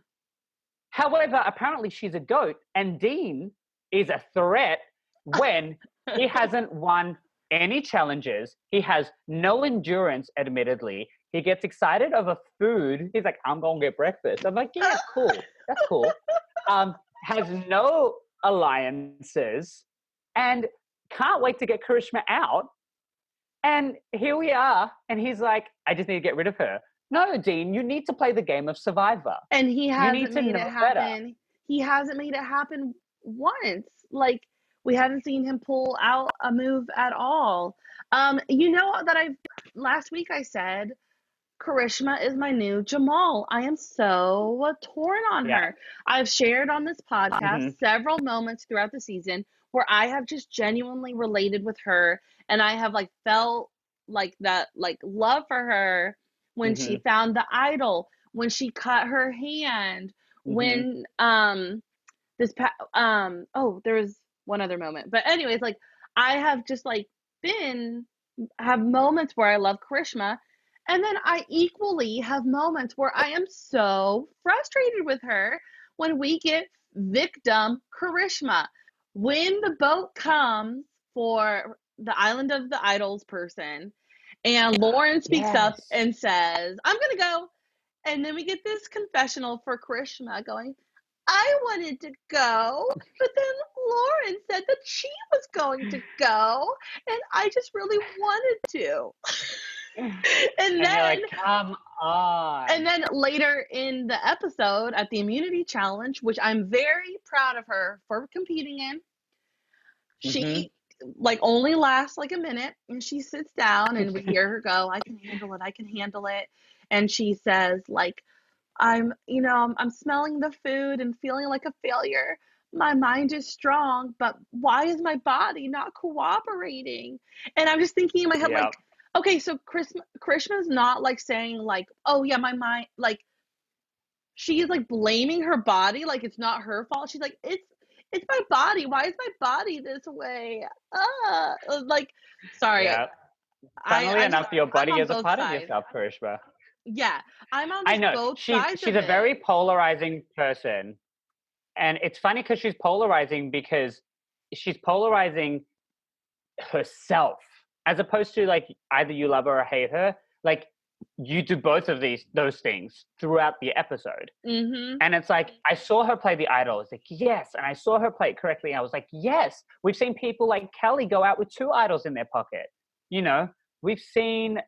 However, apparently she's a goat, and Dean is a threat when he hasn't won any challenges. He has no endurance, admittedly. He gets excited over food. He's like, I'm going to get breakfast. I'm like, yeah, cool. That's cool. Has no alliances and can't wait to get Karishma out. And here we are. And he's like, I just need to get rid of her. No, Dean, you need to play the game of Survivor. And he hasn't made it happen. Better. He hasn't made it happen once. Like, we haven't seen him pull out a move at all. Last week I said, Karishma is my new Jamal. I am so torn on her. I've shared on this podcast several moments throughout the season where I have just genuinely related with her, and I have like felt like that, like love for her when she found the idol, when she cut her hand, when there was one other moment, but anyways, like I have just like have moments where I love Karishma. And then I equally have moments where I am so frustrated with her when we get victim Karishma. When the boat comes for the Island of the Idols person, and Lauren speaks up and says, I'm going to go. And then we get this confessional for Karishma going, I wanted to go, but then Lauren said that she was going to go, and I just really wanted to. And then, you're like, come on. And then later in the episode at the immunity challenge, which I'm very proud of her for competing in, she like only lasts like a minute, and she sits down and we hear her go, I can handle it. And she says like, I'm smelling the food and feeling like a failure. My mind is strong, but why is my body not cooperating? And I'm just thinking in my head, like, okay, so Karishma's not like saying like, oh yeah, my mind, like she is like blaming her body, like it's not her fault. She's like, it's my body. Why is my body this way? Like, sorry. Yeah. Funnily enough, your body is a part of yourself, Karishma. Yeah, I'm on both sides. She's a very polarizing person. And it's funny because she's polarizing herself, as opposed to like either you love her or hate her. Like you do both of those things throughout the episode. And it's like, I saw her play the idol. It's like, yes. And I saw her play it correctly. I was like, yes. We've seen people like Kelly go out with 2 idols in their pocket. We've seen...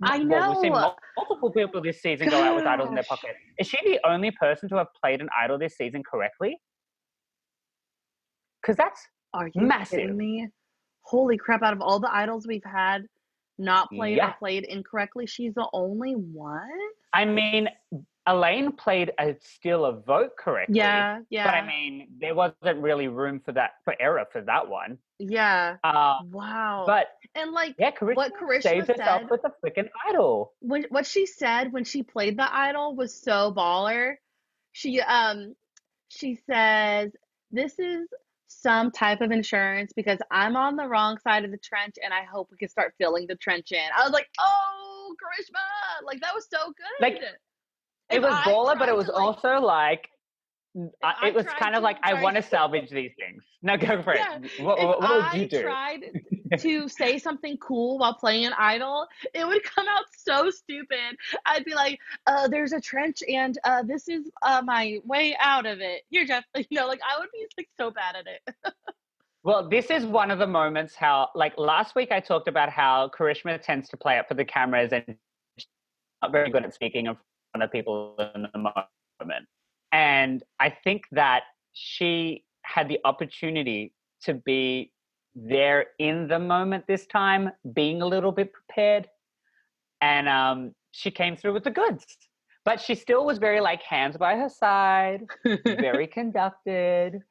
I know. We've seen multiple people this season go out with idols in their pocket. Is she the only person to have played an idol this season correctly? Because that's massive. Kidding me? Holy crap, out of all the idols we've had not played or played incorrectly, she's the only one? I mean, Elaine played Steal a Vote correctly. Yeah. But I mean, there wasn't really room for error for that one. Yeah. Wow. But and like what Karishma saved herself with a freaking idol. What she said when she played the idol was so baller. She says, this is some type of insurance because I'm on the wrong side of the trench and I hope we can start filling the trench in. I was like, oh, Karishma, like that was so good. Like it was baller, but it was also like it was kind of like, I want to salvage these things. No, go for it. What would you do? to say something cool while playing an idol, it would come out so stupid. I'd be like, there's a trench and this is my way out of it. You're just, like I would be like so bad at it. Well, this is one of the moments how, like last week, I talked about how Karishma tends to play up for the cameras and she's not very good at speaking in front of people in the moment. And I think that she had the opportunity to be there in the moment this time, being a little bit prepared. And she came through with the goods. But she still was very like hands by her side, very conducted.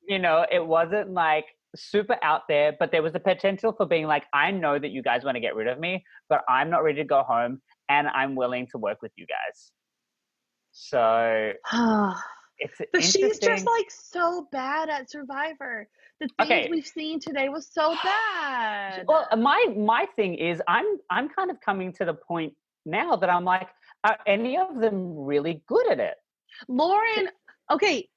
It wasn't like super out there, but there was the potential for being like, I know that you guys want to get rid of me, but I'm not ready to go home and I'm willing to work with you guys. So it's But she's just interesting. like so bad at Survivor. The things Okay. we've seen today was so bad. Well, my thing is I'm kind of coming to the point now that I'm like, are any of them really good at it? Lauren, okay,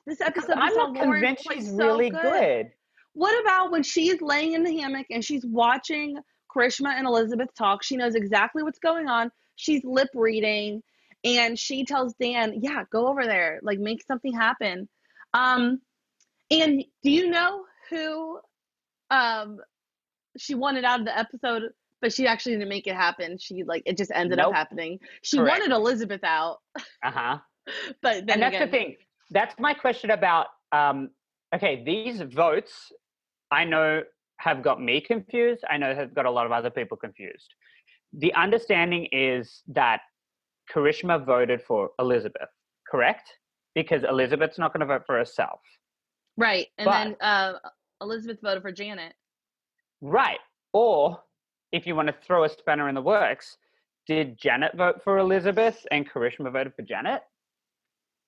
this episode I'm not Lauren convinced was she's so really good. What about when she's laying in the hammock and she's watching Karishma and Elizabeth talk? She knows exactly what's going on. She's lip reading and she tells Dan, yeah, go over there, like make something happen. And do you know who she wanted out of the episode, but she actually didn't make it happen? It just ended up happening. She Correct. wanted Elizabeth out. Uh-huh. But then and that's the thing. That's my question about okay, these votes I know have got me confused. I know have got a lot of other people confused. The understanding is that Karishma voted for Elizabeth, correct? Because Elizabeth's not going to vote for herself. Right. And then Elizabeth voted for Janet. Right. Or if you want to throw a spanner in the works, did Janet vote for Elizabeth and Karishma voted for Janet?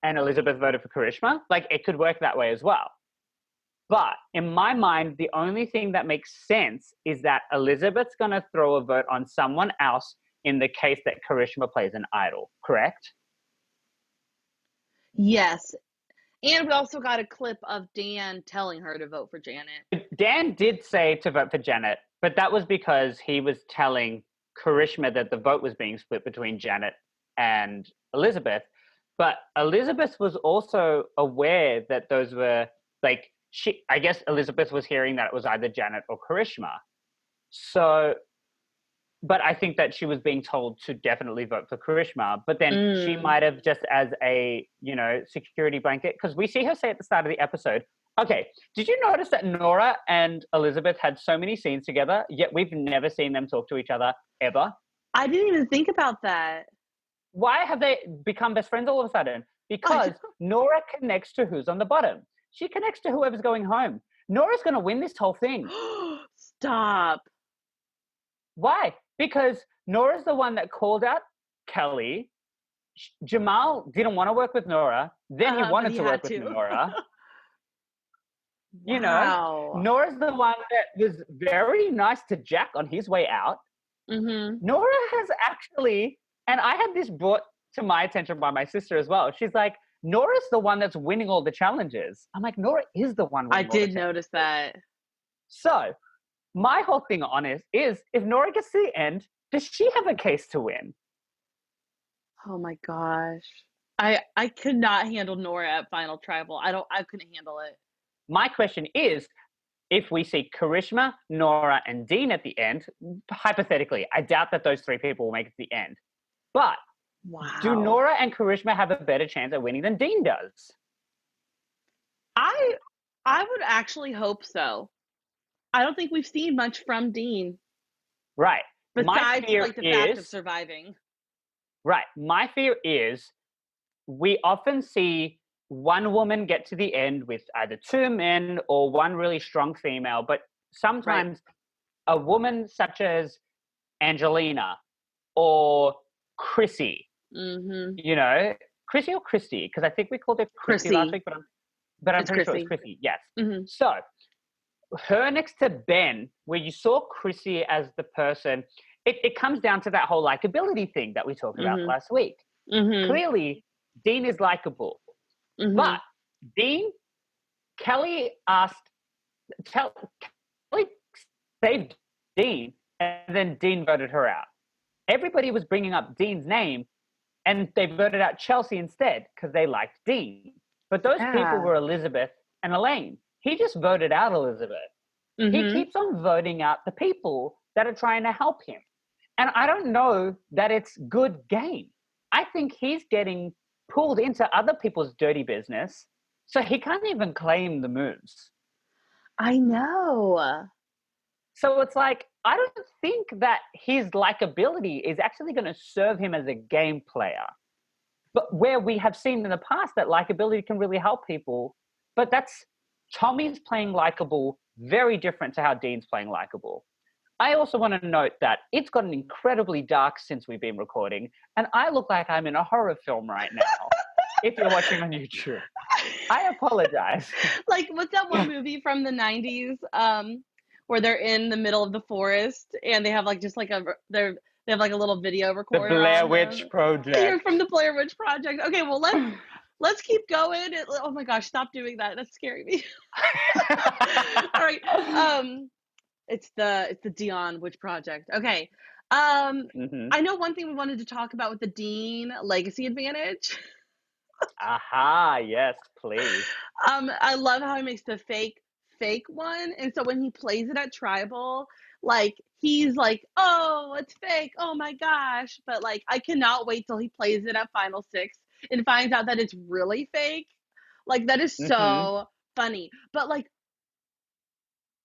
And Elizabeth voted for Karishma? Like, it could work that way as well. But in my mind, the only thing that makes sense is that Elizabeth's going to throw a vote on someone else in the case that Karishma plays an idol, correct? Yes. And we also got a clip of Dan telling her to vote for Janet. Dan did say to vote for Janet, but that was because he was telling Karishma that the vote was being split between Janet and Elizabeth. But Elizabeth was also aware that those were, like, I guess Elizabeth was hearing that it was either Janet or Karishma. So, but I think that she was being told to definitely vote for Karishma. But then she might have, just as a, security blanket, because we see her say at the start of the episode, okay, did you notice that Nora and Elizabeth had so many scenes together, yet we've never seen them talk to each other ever? I didn't even think about that. Why have they become best friends all of a sudden? Because Nora connects to who's on the bottom. She connects to whoever's going home. Nora's going to win this whole thing. Stop. Why? Because Nora's the one that called out Kelly. Jamal didn't want to work with Nora. Then he wanted to work with Nora. Nora's the one that was very nice to Jack on his way out. Mm-hmm. Nora has actually, and I had this brought to my attention by my sister as well. She's like, Nora's the one that's winning all the challenges. I'm like, Nora is the one winning I did notice that. So my whole thing on it is, if Nora gets to the end, does she have a case to win? Oh my gosh. I could not handle Nora at Final Tribal. I couldn't handle it. My question is, if we see Karishma, Nora, and Dean at the end, hypothetically, I doubt that those three people will make it to the end. But do Nora and Karishma have a better chance at winning than Dean does? I would actually hope so. I don't think we've seen much from Dean. Right. Besides the fact of surviving. Right. My fear is we often see one woman get to the end with either two men or one really strong female, but sometimes a woman such as Angelina or Chrissy, Chrissy or Christy, because I think we called her Chrissy last week, but I'm pretty sure it's Chrissy. Yes. Mm-hmm. So her next to Ben, where you saw Chrissy as the person, it comes down to that whole likability thing that we talked about last week. Mm-hmm. Clearly, Dean is likable. Mm-hmm. But Kelly saved Dean, and then Dean voted her out. Everybody was bringing up Dean's name, and they voted out Chelsea instead because they liked Dean. But those people were Elizabeth and Elaine. He just voted out Elizabeth. He keeps on voting out the people that are trying to help him. And I don't know that it's good game. I think he's getting pulled into other people's dirty business, so he can't even claim the moves. I know. So it's like, I don't think that his likability is actually going to serve him as a game player. But where we have seen in the past that likability can really help people, but that's Tommy's playing likable, very different to how Dean's playing likable. I also want to note that it's gotten incredibly dark since we've been recording, and I look like I'm in a horror film right now. If you're watching on YouTube, I apologize. Like, what's that one movie from the 90s where they're in the middle of the forest and they have like just like they have like a little video The recorder. Blair on Witch them. Project. You're from the Blair Witch Project. Okay, well let's keep going. Oh my gosh, stop doing that. That's scaring me. All right. It's the Djon Witch Project. Okay. I know one thing we wanted to talk about with the Dean legacy advantage. Aha, yes, please. I love how he makes the fake one, and so when he plays it at tribal, like he's like, oh, it's fake, oh my gosh, but like I cannot wait till he plays it at final six and finds out that it's really fake. Like that is so funny. But like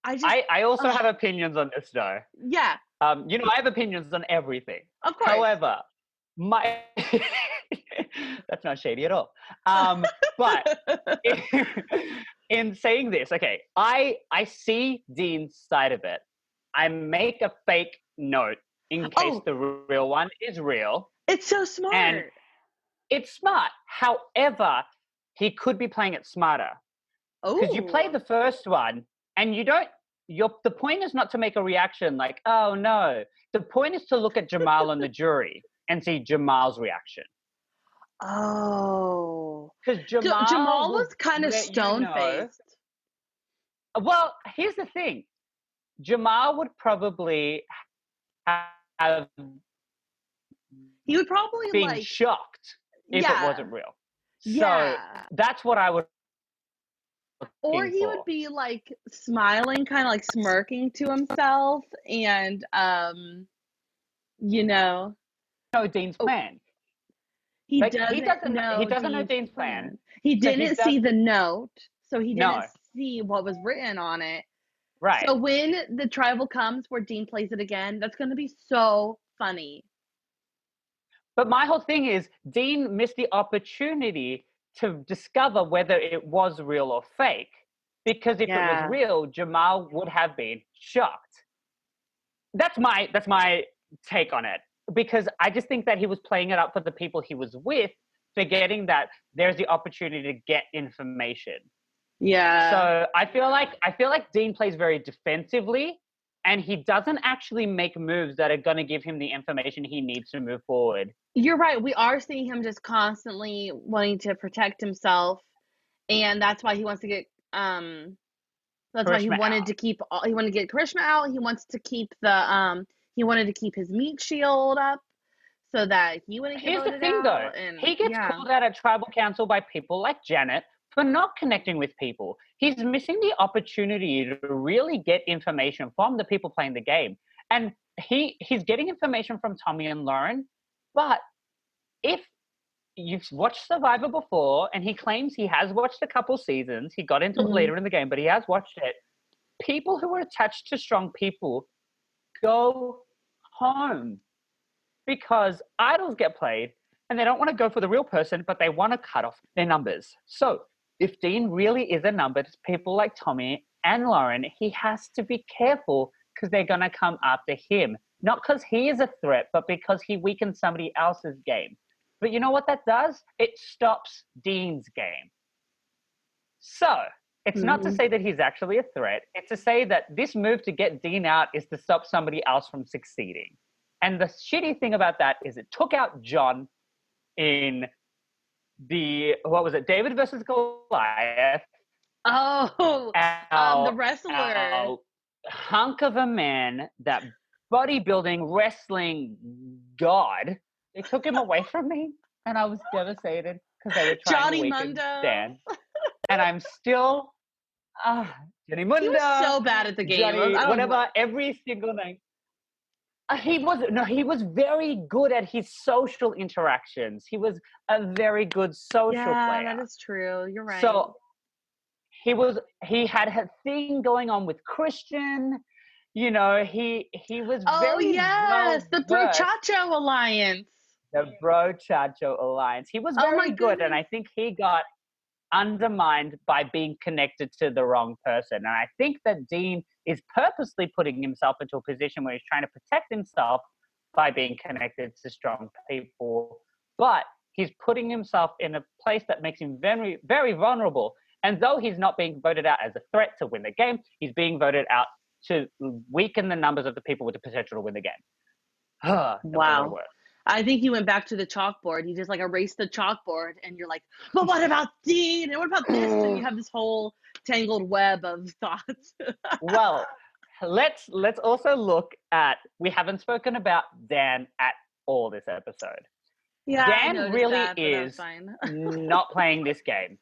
I also have opinions on this though. Yeah. I have opinions on everything. Of course. However, my that's not shady at all. But in saying this, okay, I see Dean's side of it. I make a fake note in case the real one is real. It's so smart. And it's smart. However, he could be playing it smarter. Because you play the first one and you don't, the point is not to make a reaction like, oh no. The point is to look at Jamal and the jury and see Jamal's reaction. Oh. Because Jamal was kind of stone-faced. Well, here's the thing. Jamal would probably have he would probably been shocked if it wasn't real. So that's what I would. Or he would be like smiling, kind of like smirking to himself, and know Dean's plan. He doesn't know Dean's plan. He didn't see the note, so he didn't see what was written on it. Right. So when the tribal comes where Dean plays it again, that's going to be so funny. But my whole thing is Dean missed the opportunity to discover whether it was real or fake. Because if it was real, Jamal would have been shocked. That's my take on it. Because I just think that he was playing it up for the people he was with, forgetting that there's the opportunity to get information. Yeah. So I feel like Dean plays very defensively, and he doesn't actually make moves that are going to give him the information he needs to move forward. You're right. We are seeing him just constantly wanting to protect himself, and that's why he wants to get that's why he wanted to get Karishma out. He wants to keep he wanted to keep his meat shield up so that he wouldn't get voted out. Here's the thing though. He gets called out at tribal council by people like Janet for not connecting with people. He's missing the opportunity to really get information from the people playing the game. And he's getting information from Tommy and Lauren, but if you've watched Survivor before, and he claims he has watched a couple seasons, he got into it later in the game, but he has watched it, people who are attached to strong people go home because idols get played and they don't want to go for the real person, but they want to cut off their numbers. So if Dean really is a number to people like Tommy and Lauren, he has to be careful because they're going to come after him. Not because he is a threat, but because he weakens somebody else's game. But you know what that does? It stops Dean's game. So it's not to say that he's actually a threat. It's to say that this move to get Dean out is to stop somebody else from succeeding. And the shitty thing about that is it took out Jon in David versus Goliath. Oh, the wrestler. hunk of a man, that bodybuilding, wrestling god, they took him away from me, and I was devastated because they were trying to Johnny weaken Mundo. Dan. And I'm still, Johnny Mundo. He was so bad at the game. Johnny, I don't whatever, every single name. He was very good at his social interactions. He was a very good social player. Yeah, that is true. You're right. So he had a thing going on with Christian. You know, he was very yes, the well-versed. Brochacho Alliance. The Brochacho Alliance. He was Oh my very good, and goodness. I think he got undermined by being connected to the wrong person. And I think that Dean is purposely putting himself into a position where he's trying to protect himself by being connected to strong people, but he's putting himself in a place that makes him very, very vulnerable. And though he's not being voted out as a threat to win the game, he's being voted out to weaken the numbers of the people with the potential to win the game. Wow. I think he went back to the chalkboard. He just like erased the chalkboard, and you're like, but what about Dean? And what about this? And you have this whole tangled web of thoughts. Well, let's also look at, we haven't spoken about Dan at all this episode. Yeah, Dan really that, is not playing this game.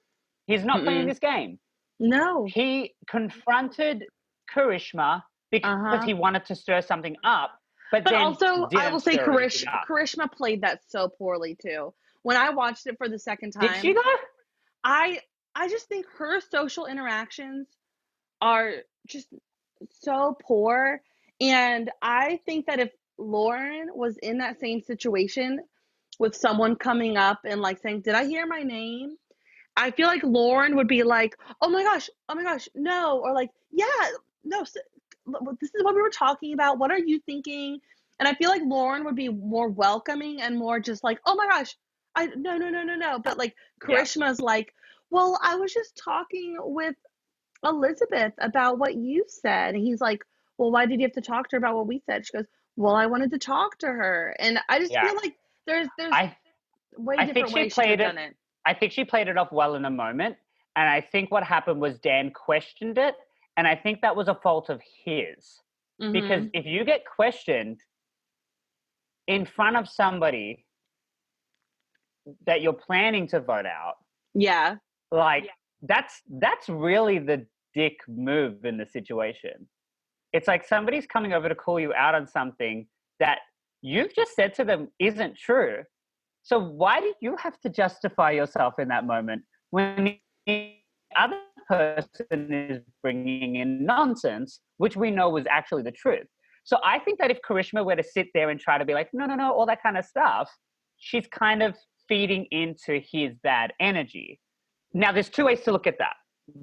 He's not playing this game. No. He confronted Karishma because he wanted to stir something up. But then also, I will say Karishma played that so poorly too. When I watched it for the second time, did she though? I just think her social interactions are just so poor, and I think that if Lauren was in that same situation with someone coming up and like saying, "Did I hear my name?" I feel like Lauren would be like, "Oh my gosh, no," or like, "Yeah, no, this is what we were talking about. What are you thinking?" And I feel like Lauren would be more welcoming and more just like, "Oh my gosh, no." But like Karishma's like, "Well, I was just talking with Elizabeth about what you said." And he's like, "Well, why did you have to talk to her about what we said?" She goes, "Well, I wanted to talk to her." And I just feel like there's different ways she could have done it. I think she played it off well in a moment. And I think what happened was Dan questioned it. And I think that was a fault of his. Because if you get questioned in front of somebody that you're planning to vote out, that's really the dick move in the situation. It's like somebody's coming over to call you out on something that you've just said to them isn't true. So why do you have to justify yourself in that moment when the other person is bringing in nonsense, which we know was actually the truth? So I think that if Karishma were to sit there and try to be like, no, all that kind of stuff, she's kind of feeding into his bad energy. Now, there's two ways to look at that.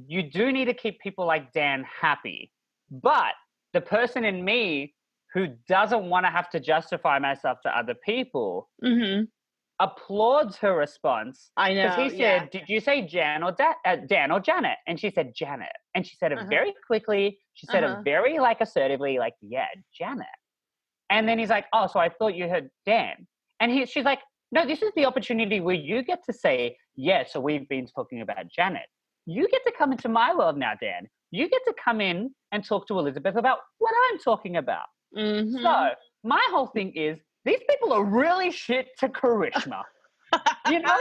You do need to keep people like Dan happy, but the person in me who doesn't want to have to justify myself to other people applauds her response. I know. Because he said, "Did you say Dan or Janet?" And she said, "Janet." And she said it very quickly. She said it very assertively, like, "Yeah, Janet." And then he's like, "Oh, so I thought you heard Dan." And she's like, "No, this is the opportunity where you get to say, yeah, so we've been talking about Janet. You get to come into my world now, Dan. You get to come in and talk to Elizabeth about what I'm talking about." So my whole thing is, these people are really shit to Karishma. You know?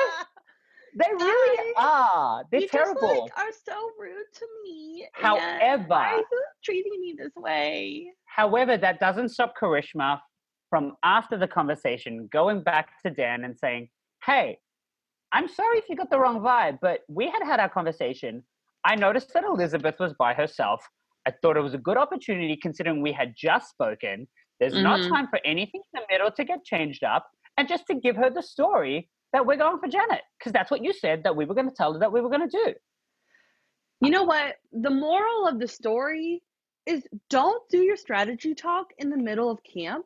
They really are. They're terrible. Just, are so rude to me. However, why are you treating me this way? However, that doesn't stop Karishma from, after the conversation, going back to Dan and saying, "Hey, I'm sorry if you got the wrong vibe, but we had our conversation. I noticed that Elizabeth was by herself. I thought it was a good opportunity considering we had just spoken. There's not time for anything in the middle to get changed up, and just to give her the story that we're going for Janet, because that's what you said that we were going to tell her that we were going to do." You know what? The moral of the story is, don't do your strategy talk in the middle of camp.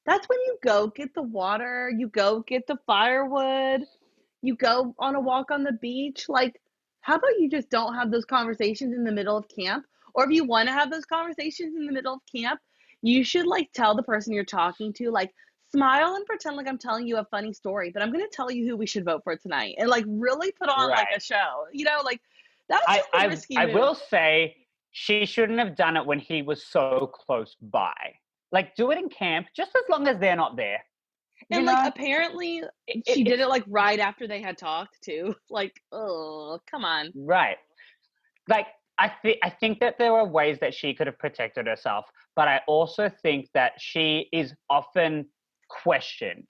That's when you go get the water, you go get the firewood, you go on a walk on the beach. Like, how about you just don't have those conversations in the middle of camp? Or if you want to have those conversations in the middle of camp, you should like tell the person you're talking to, like, smile and pretend like I'm telling you a funny story, but I'm going to tell you who we should vote for tonight, and like really put on like a show, you know, like that's a risky move. I will say she shouldn't have done it when he was so close by. Like, do it in camp, just as long as they're not there. You And know, like apparently she did it's it like right after they had talked too. Like, oh, come on. right. Like, I think that there are ways that she could have protected herself, but I also think that she is often questioned.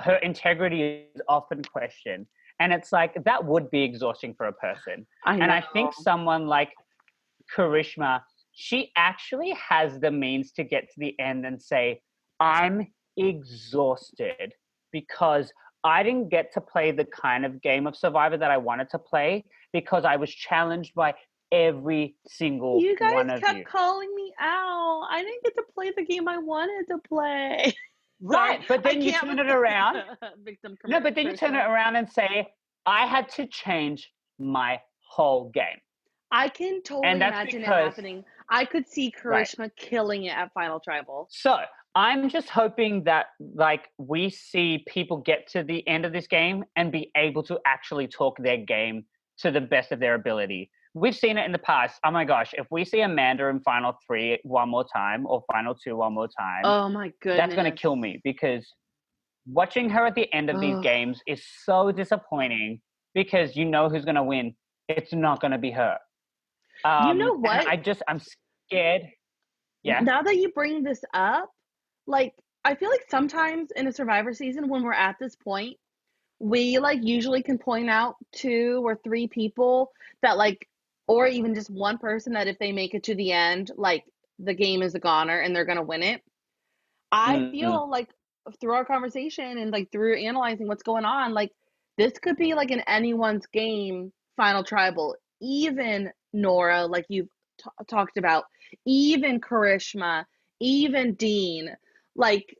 Her integrity is often questioned, and it's like that would be exhausting for a person. I And know. I think someone like Karishma, she actually has the means to get to the end and say, I'm exhausted because I didn't get to play the kind of game of Survivor that I wanted to play because I was challenged by every single You guys one of kept you. calling me out. I didn't get to play the game I wanted to play. Right, but then you turn it around. Victim No, but then you turn it Karishma. around and say, I had to change my whole game. I can totally And that's imagine it because, happening. I could see right. Karishma killing it at Final Tribal. So I'm just hoping that like we see people get to the end of this game and be able to actually talk their game to the best of their ability. We've seen it in the past. Oh my gosh, if we see Amanda in Final 3 one more time or Final 2 one more time, Oh my goodness. that's going to kill me because watching her at the end of these games is so disappointing because you know who's going to win. It's not going to be her. You know what? And I'm scared. Yeah. Now that you bring this up, like I feel like sometimes in a Survivor season when we're at this point, we like usually can point out 2 or 3 people that like, or even just one person that if they make it to the end, like the game is a goner and they're gonna win it. I Mm-hmm. feel like through our conversation and like through analyzing what's going on, like this could be like an anyone's game Final Tribal. Even Nora, like you've talked about, even Karishma, even Dean, like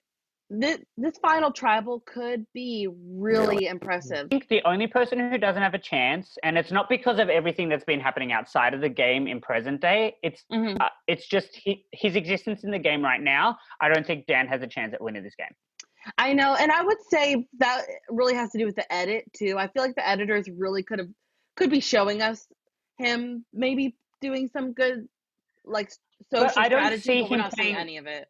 this Final Tribal could be really impressive. I think the only person who doesn't have a chance, and it's not because of everything that's been happening outside of the game in present day, it's just his existence in the game right now. I don't think Dan has a chance at winning this game. I know, and I would say that really has to do with the edit too. I feel like the editors really could be showing us him maybe doing some good like social But I don't strategy, see but we're him not seeing playing. any of it.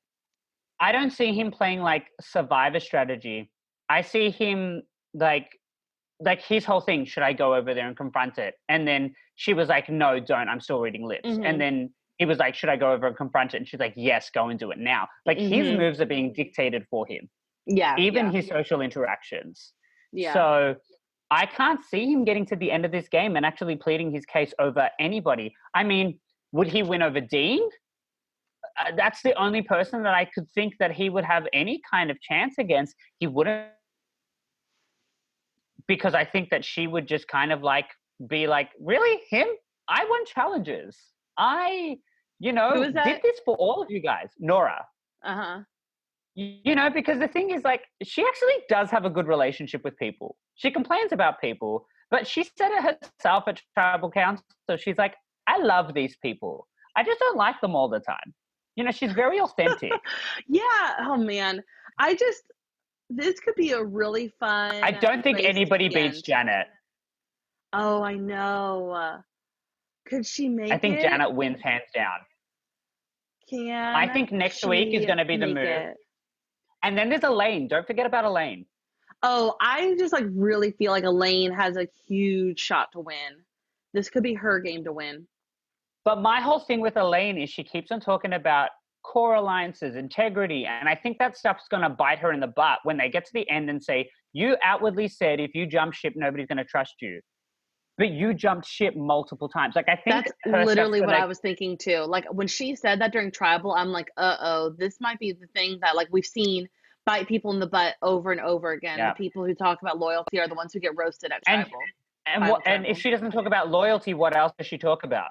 I don't see him playing like Survivor strategy. I see him like his whole thing. Should I go over there and confront it? And then she was like, "No, don't. I'm still reading lips." And then he was like, "Should I go over and confront it?" And she's like, "Yes, go and do it now." Like his moves are being dictated for him. Yeah, Even his social interactions. yeah. So I can't see him getting to the end of this game and actually pleading his case over anybody. I mean, would he win over Dean? That's the only person that I could think that he would have any kind of chance against. He wouldn't, because I think that she would just kind of like be like, really, him? I won challenges. I, Who is that? did this for all of you guys. Nora. Uh-huh. Because the thing is, like, she actually does have a good relationship with people. She complains about people, but she said it herself at tribal council. So she's like, I love these people. I just don't like them all the time. She's very authentic. Yeah. Oh man. This could be a really fun I don't think race to anybody the beats end. Janet. Oh, I know. Could she make it? I think Janet wins hands down. I think next week is going to be the move. It? And then there's Elaine. Don't forget about Elaine. Oh, I just like really feel like Elaine has a huge shot to win. This could be her game to win. But my whole thing with Elaine is she keeps on talking about core alliances, integrity, and I think that stuff's going to bite her in the butt when they get to the end and say, you outwardly said if you jump ship, nobody's going to trust you. But you jumped ship multiple times. Like, I think that's literally what I was thinking too. Like when she said that during Tribal, I'm like, this might be the thing that like we've seen bite people in the butt over and over again. Yeah. The people who talk about loyalty are the ones who get roasted at Tribal. And if she doesn't talk about loyalty, what else does she talk about?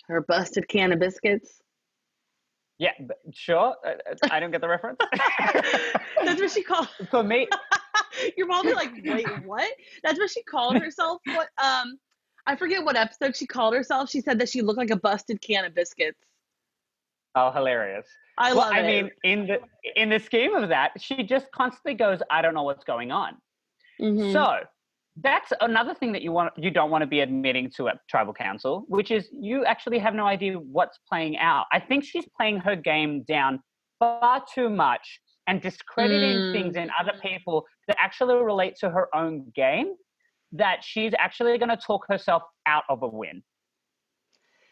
Her busted can of biscuits. Yeah, sure. I don't get the reference. That's what she called. For me, you're probably like, wait, what? That's what she called herself. What? I forget what episode she called herself. She said that she looked like a busted can of biscuits. Oh, hilarious! I love it. I mean, in the scheme of that, she just constantly goes, "I don't know what's going on." So that's another thing that you don't want to be admitting to at tribal council, which is you actually have no idea what's playing out. I think she's playing her game down far too much and discrediting things in other people that actually relate to her own game, that she's actually going to talk herself out of a win.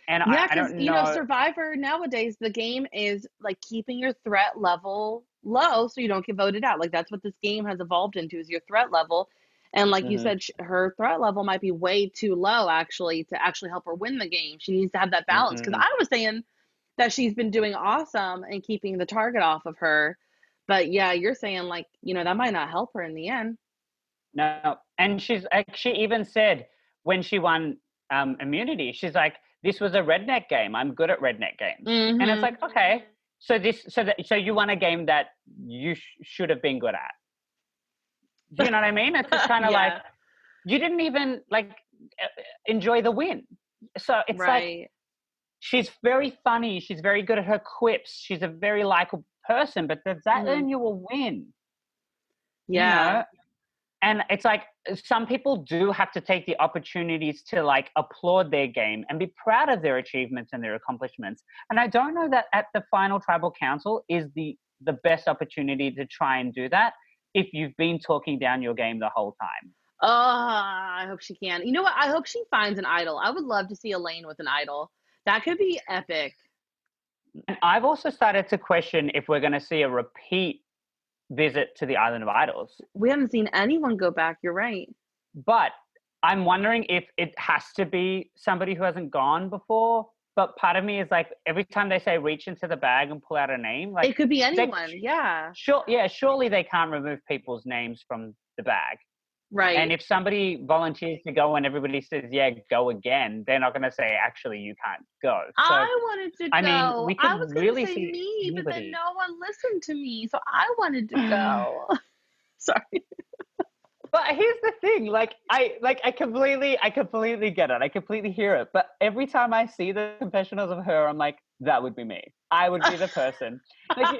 And Yeah, I because don't you know, know. Survivor nowadays, the game is like keeping your threat level low so you don't get voted out. Like that's what this game has evolved into, is your threat level. And like you Mhm, said, her threat level might be way too low actually to actually help her win the game. She needs to have that balance. Because mhm. I was saying that she's been doing awesome and keeping the target off of her. But yeah, you're saying like, you know, that might not help her in the end. No, and she even said when she won immunity, she's like, "This was a redneck game. I'm good at redneck games." And it's Mm-hmm. like, okay, so you won a game that you should have been good at. Do you know what I mean? It's just kind of like Yeah, you didn't even like enjoy the win. So it's like right. she's very funny. She's very good at her quips. She's a very likable person. But does that Mm-hmm. earn you a win? You Yeah. know? And it's like some people do have to take the opportunities to like applaud their game and be proud of their achievements and their accomplishments. And I don't know that at the final tribal council is the best opportunity to try and do that if you've been talking down your game the whole time. Oh, I hope she can. You know what? I hope she finds an idol. I would love to see Elaine with an idol. That could be epic. And I've also started to question if we're going to see a repeat visit to the Island of Idols. We haven't seen anyone go back. You're right. But I'm wondering if it has to be somebody who hasn't gone before. But part of me is like, every time they say reach into the bag and pull out a name, like It could be they, anyone. Yeah. surely they can't remove people's names from the bag. And Right. if somebody volunteers to go and everybody says, yeah, go again, they're not going to say, actually, you can't go. So, I wanted to I mean, go. we I could was going to really say see me, but then anybody. no one listened to me. So I wanted to go. Sorry. But here's the thing, I completely get it. I completely hear it. But every time I see the confessionals of her, I'm like, that would be me. I would be the person. Like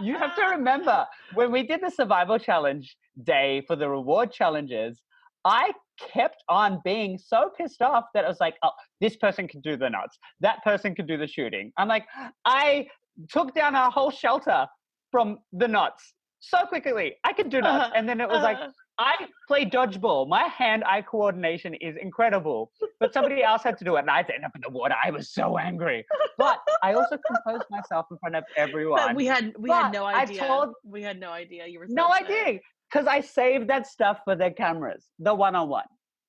you have to remember when we did the survival challenge day for the reward challenges, I kept on being so pissed off that I was like, oh, this person can do the nuts. That person can do the shooting. I'm like, I took down our whole shelter from the nuts so quickly. I could do nuts. And then it was like, I play dodgeball. My hand-eye coordination is incredible. But somebody else had to do it, and I had to end up in the water. I was so angry. But I also composed myself in front of everyone. But we had no idea. We had no idea you were so No upset. idea, because I saved that stuff for their cameras. The one-on-one.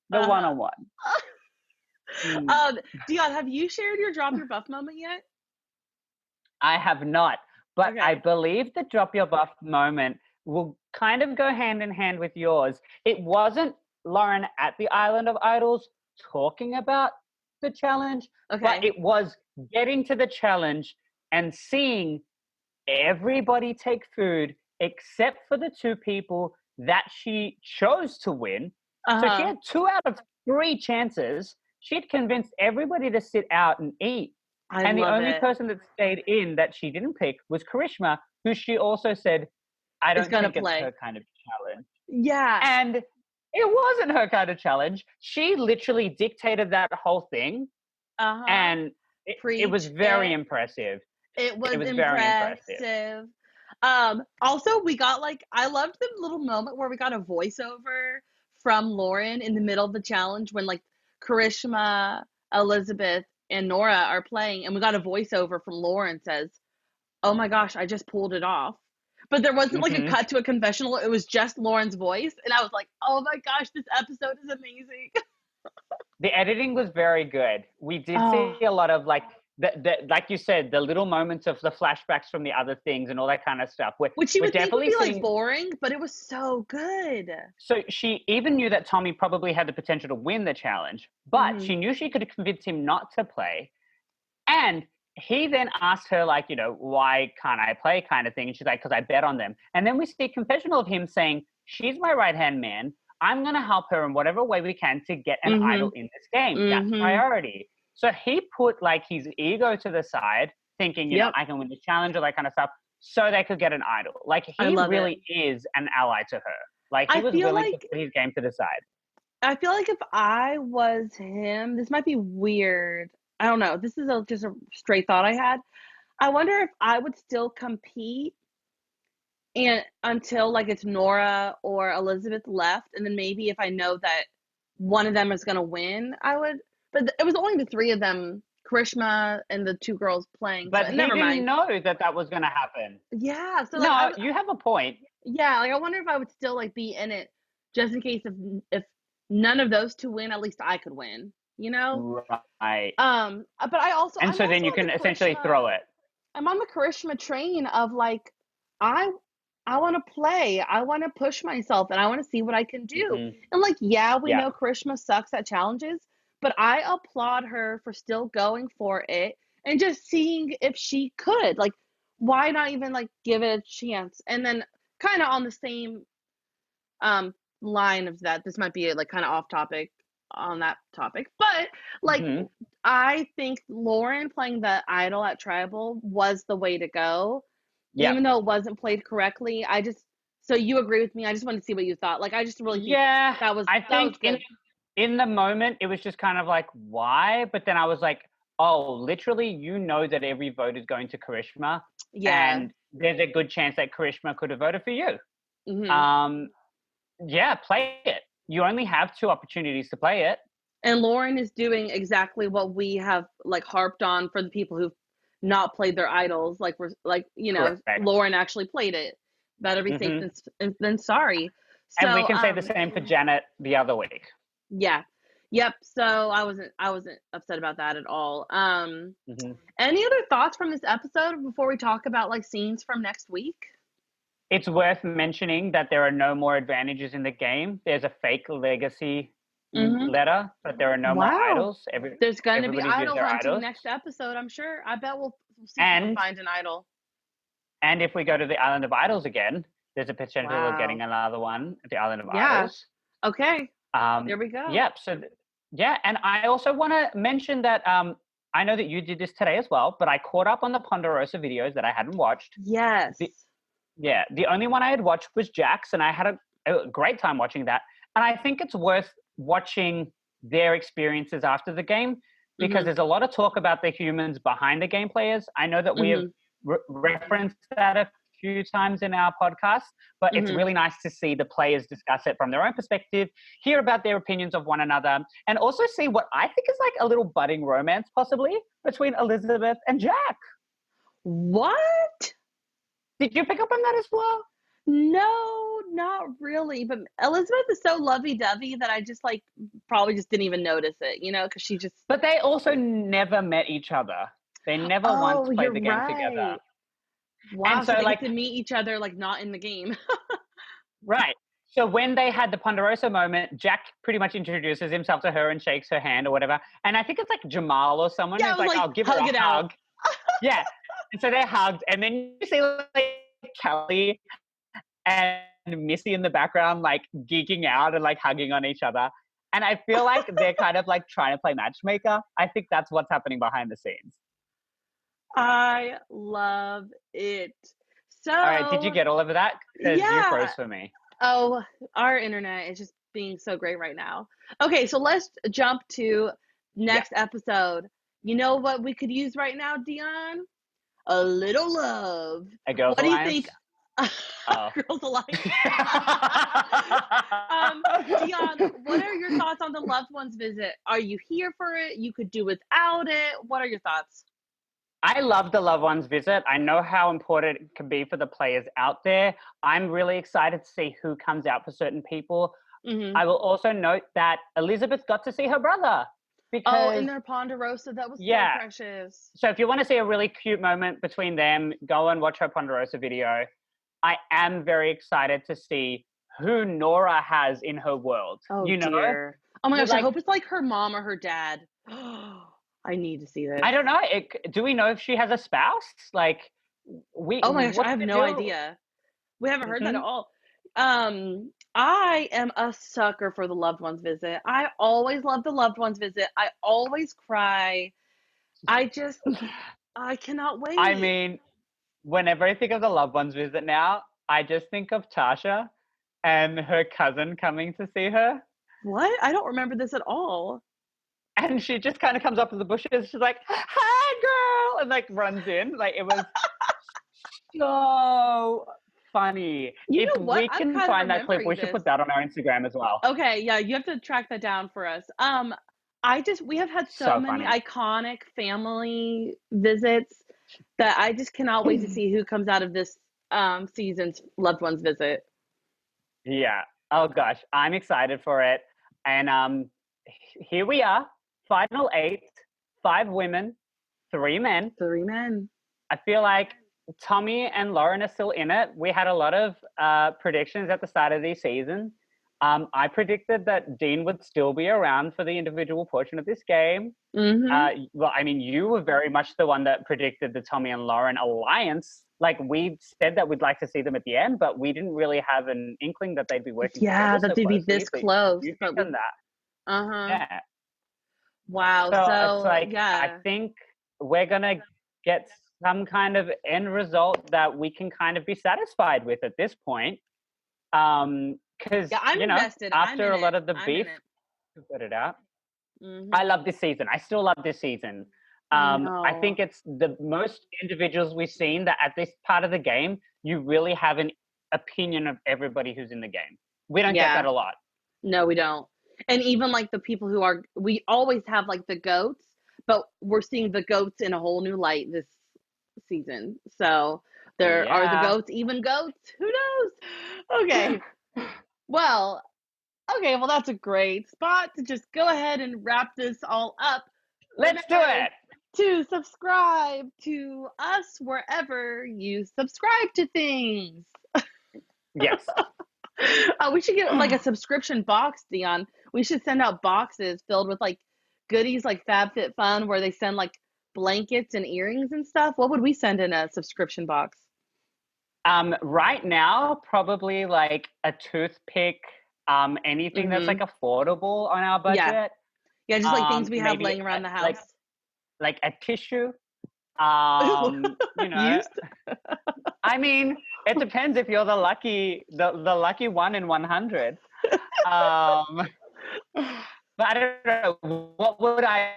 One-on-one. Dion, have you shared your drop your buff moment yet? I have not. But Okay. I believe the drop your buff moment will kind of go hand in hand with yours. It wasn't Lauren at the Island of Idols talking about the challenge, Okay. but it was getting to the challenge and seeing everybody take food except for the two people that she chose to win. So she had 2 out of 3 chances. She'd convinced everybody to sit out and eat. And the love only it. person that stayed in that she didn't pick was Karishma, who she also said, I don't gonna think play. it's her kind of challenge. Yeah. And it wasn't her kind of challenge. She literally dictated that whole thing. And it was very impressive. It was very impressive. impressive. Also, we got like, I loved the little moment where we got a voiceover from Lauren in the middle of the challenge when like Karishma, Elizabeth, and Nora are playing, and we got a voiceover from Lauren says, "Oh my gosh, I just pulled it off." But there wasn't like a cut to a confessional. It was just Lauren's voice, and I was like, "Oh my gosh, this episode is amazing." The editing was very good. We did Oh. see a lot of like like you said, the little moments of the flashbacks from the other things and all that kind of stuff. Which you we're would think would definitely be like seeing, boring, but it was so good. So she even knew that Tommy probably had the potential to win the challenge, but she knew she could convince him not to play. And he then asked her, like, you know, why can't I play kind of thing? And she's like, because I bet on them. And then we see a confessional of him saying, she's my right-hand man. I'm going to help her in whatever way we can to get an idol in this game. That's priority. So he put like his ego to the side, thinking, you know, I can win the challenge, all that kind of stuff, so they could get an idol. Like he really is an ally to her. Like he was willing to put his game to the side. I feel like if I was him, this might be weird. I don't know. This is just a straight thought I had. I wonder if I would still compete and until like it's Nora or Elizabeth left, and then maybe if I know that one of them is gonna win, I would. But it was only the three of them, Karishma and the two girls playing. So But he never didn't mind. know that that was going to happen. Yeah. So like No, you have a point. yeah, like I wonder if I would still like be in it just in case if none of those two win, at least I could win. You know. Right. But And I'm so then also you on the can essentially Karishma. throw it. I'm on the Karishma train of like I I want to play. I want to push myself and I want to see what I can do. Hmm. And like yeah, we Yeah. know Karishma sucks at challenges, but I applaud her for still going for it and just seeing if she could. Like why not even like give it a chance? And then kind of on the same um line of that, this might be like kind of off topic on that topic, but like Hmm. I think Lauren playing the idol at Tribal was the way to go, Yeah. even though it wasn't played correctly. I just so you agree with me? I just wanted to see what you thought. Like I just really think Yeah. I that was think good. in the moment it was just kind of like, why? But then I was like, oh, literally, you know that every vote is going to Karishma, Yeah. and there's a good chance that Karishma could have voted for you. Hmm. Um, yeah, play it. You only have two opportunities to play it. And Lauren is doing exactly what we have like harped on for the people who've not played their idols. Like we're like Correct. Lauren actually played it. Better be safe Hmm. than sorry. And we So can say the same for Janet the other week. yeah. Yep. So I wasn't upset about that at all. Hmm. Any other thoughts from this episode before we talk about like scenes from next week? It's worth mentioning that there are no more advantages in the game. There's a fake legacy Mm-hmm. letter, but there are no more Wow. idols. There's gonna be Everybody's used idol their hunting idols. next episode, I'm sure. I bet we'll see someone And find an idol. and if we go to the Island of Idols again, there's a potential of getting Wow. another one at the Island of Yeah. Idols. Okay. There we go. Yep. So yeah, and I also want to mention that I know that you did this today as well, but I caught up on the Ponderosa videos that I hadn't watched. Yes. Yeah, the only one I had watched was Jack's, and I had a great time watching that. And I think it's worth watching their experiences after the game because Mm-hmm. there's a lot of talk about the humans behind the game players. I know that we have Mm-hmm. referenced that a few times in our podcast, but it's Mm-hmm. really nice to see the players discuss it from their own perspective, hear about their opinions of one another, and also see what I think is like a little budding romance possibly between Elizabeth and Jack. What? Did you pick up on that as well? No, not really. But Elizabeth is so lovey-dovey that I just like probably just didn't even notice it, because she just. But they also never met each other. They never once Oh, played you're the game together. right. Wow, And so so, they like, get to meet each other like not in the game. right. So when they had the Ponderosa moment, Jack pretty much introduces himself to her and shakes her hand or whatever. And I think it's like Jamal or someone Yeah, I who's was like, like, I'll give her hug a it out. hug. Yeah. And so they hugged. And then you see like Kelly and Missy in the background, like geeking out and like hugging on each other. And I feel like they're kind of like trying to play matchmaker. I think that's what's happening behind the scenes. I love it. So, All right, did you get all of that? Because you yeah. froze for me. Oh, our internet is just being so great right now. Okay, so let's jump to next episode. You know what we could use right now, Dion? A little love. A Girls What do you Alliance? think? Oh. Girls Alliance. Dion, what are your thoughts on the loved ones visit? Are you here for it? You could do without it. What are your thoughts? I love the loved ones visit. I know how important it can be for the players out there. I'm really excited to see who comes out for certain people. Mm-hmm. I will also note that Elizabeth got to see her brother. Because, in their Ponderosa, that was so precious. So if you want to see a really cute moment between them, go and watch her Ponderosa video. I am very excited to see who Nora has in her world. Oh, you know? dear. Oh my gosh, Like, I hope it's like her mom or her dad. I need to see this. I don't know. Do we know if she has a spouse? Like, oh my gosh, I have no idea. We haven't heard that at all. I am a sucker for the loved ones visit. I always love the loved ones visit. I always cry. I cannot wait. I mean, whenever I think of the loved ones visit now, I just think of Tasha and her cousin coming to see her. What? I don't remember this at all. And she just kind of comes up to the bushes. She's like, "Hi, girl," and like runs in. Like, it was so funny. You If know what? we I'm can kind of find that clip, we remembering should this. put that on our Instagram as well. Okay, yeah, you have to track that down for us. We have had so So many funny. iconic family visits that I just cannot wait to see who comes out of this season's loved ones visit. Yeah. Oh gosh, I'm excited for it. And here we are, final 8, 5 women, 3 men. 3 men. I feel like Tommy and Lauren are still in it. We had a lot of predictions at the start of the season. I predicted that Dean would still be around for the individual portion of this game. Well, I mean, you were very much the one that predicted the Tommy and Lauren alliance. Like, we said that we'd like to see them at the end, but we didn't really have an inkling that they'd be working together that so they'd be closely. this close. You've But done that. Yeah. Wow. So So it's like, yeah. I think we're gonna get some kind of end result that we can kind of be satisfied with at this point. Because I'm you know, invested. after a lot of the I'm beef, in it. to put it out. Mhm. I love this season. I still love this season. I think know. it's the most individuals we've seen that at this part of the game, you really have an opinion of everybody who's in the game. We don't get Yeah. that a lot. No, we don't. And even like the people who are, we always have like the goats, but we're seeing the goats in a whole new light this season. So there are the Yeah. goats, even goats. Who knows? Okay. Well, that's a great spot to just go ahead and wrap this all up. Let's do Remember it. to subscribe to us wherever you subscribe to things. Yes. We should get like a subscription box, Dion. We should send out boxes filled with like goodies like FabFitFun where they send like blankets and earrings and stuff. What would we send in a subscription box? Right now, probably like a toothpick, anything that's like affordable on our budget. Yeah, just like things we have maybe laying around the house. Like a tissue. You know, Used? I mean, it depends if you're the lucky one in 100. But I don't know. What would I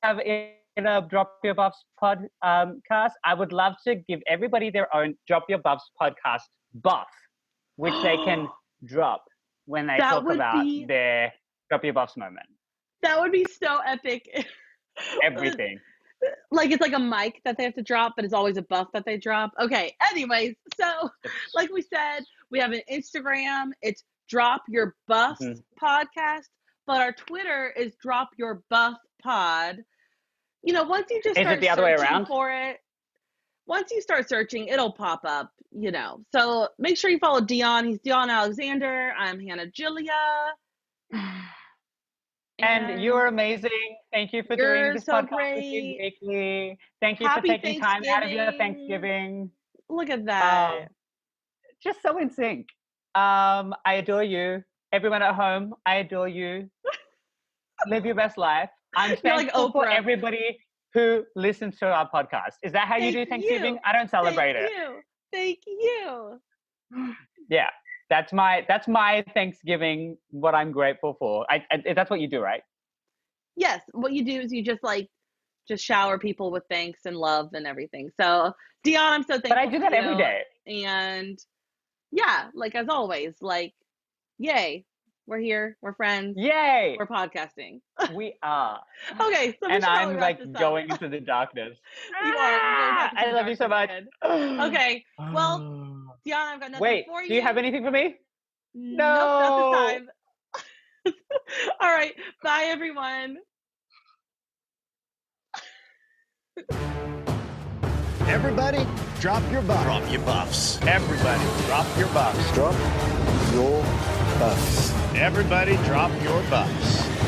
have in a Drop Your Buffs podcast? I would love to give everybody their own Drop Your Buffs podcast buff, which they can drop when they That talk would about be- their Drop Your Buffs moment. That would be so epic. Everything. Like it's like a mic that they have to drop, but it's always a buff that they drop. Okay, anyways, so like we said, we have an Instagram. It's Drop Your Buffs podcast, but our Twitter is Drop Your Buff Pod. You know, once you just Is start it the other way searching around? for it, once you start searching, it'll pop up, you know. So make sure you follow Dion. He's Dion Alexander. I'm Hannah Julia. And you're amazing. Thank you for doing You're this so podcast great. with me weekly. Thank you Happy for taking time out of your Thanksgiving. Thanksgiving. Look at that. Just so in sync. I adore you. Everyone at home, I adore you. Live your best life. I'm You're like thankful for Oprah. everybody who listens to our podcast. Is that how you do Thanksgiving? you. I don't celebrate Thank it. you. Thank you. Yeah. That's my Thanksgiving, what I'm grateful for. I that's what you do, right? Yes, what you do is you just shower people with thanks and love and everything. So Dion, I'm so thankful. But I do that every day. And yeah, like as always, like, yay, we're here, we're friends, Yay! we're podcasting. We are. Okay, so we And should probably I'm wrap like this up. going into the darkness. You are. You're going back into I the love you so much. darkness again. Okay, well, Dion, I've got nothing Wait, for you. do you have anything for me? Nope, not this time. All right, bye everyone. Everybody, drop your butt. Drop your buffs. Everybody, drop your buffs. Drop your buffs. Everybody, drop your buffs.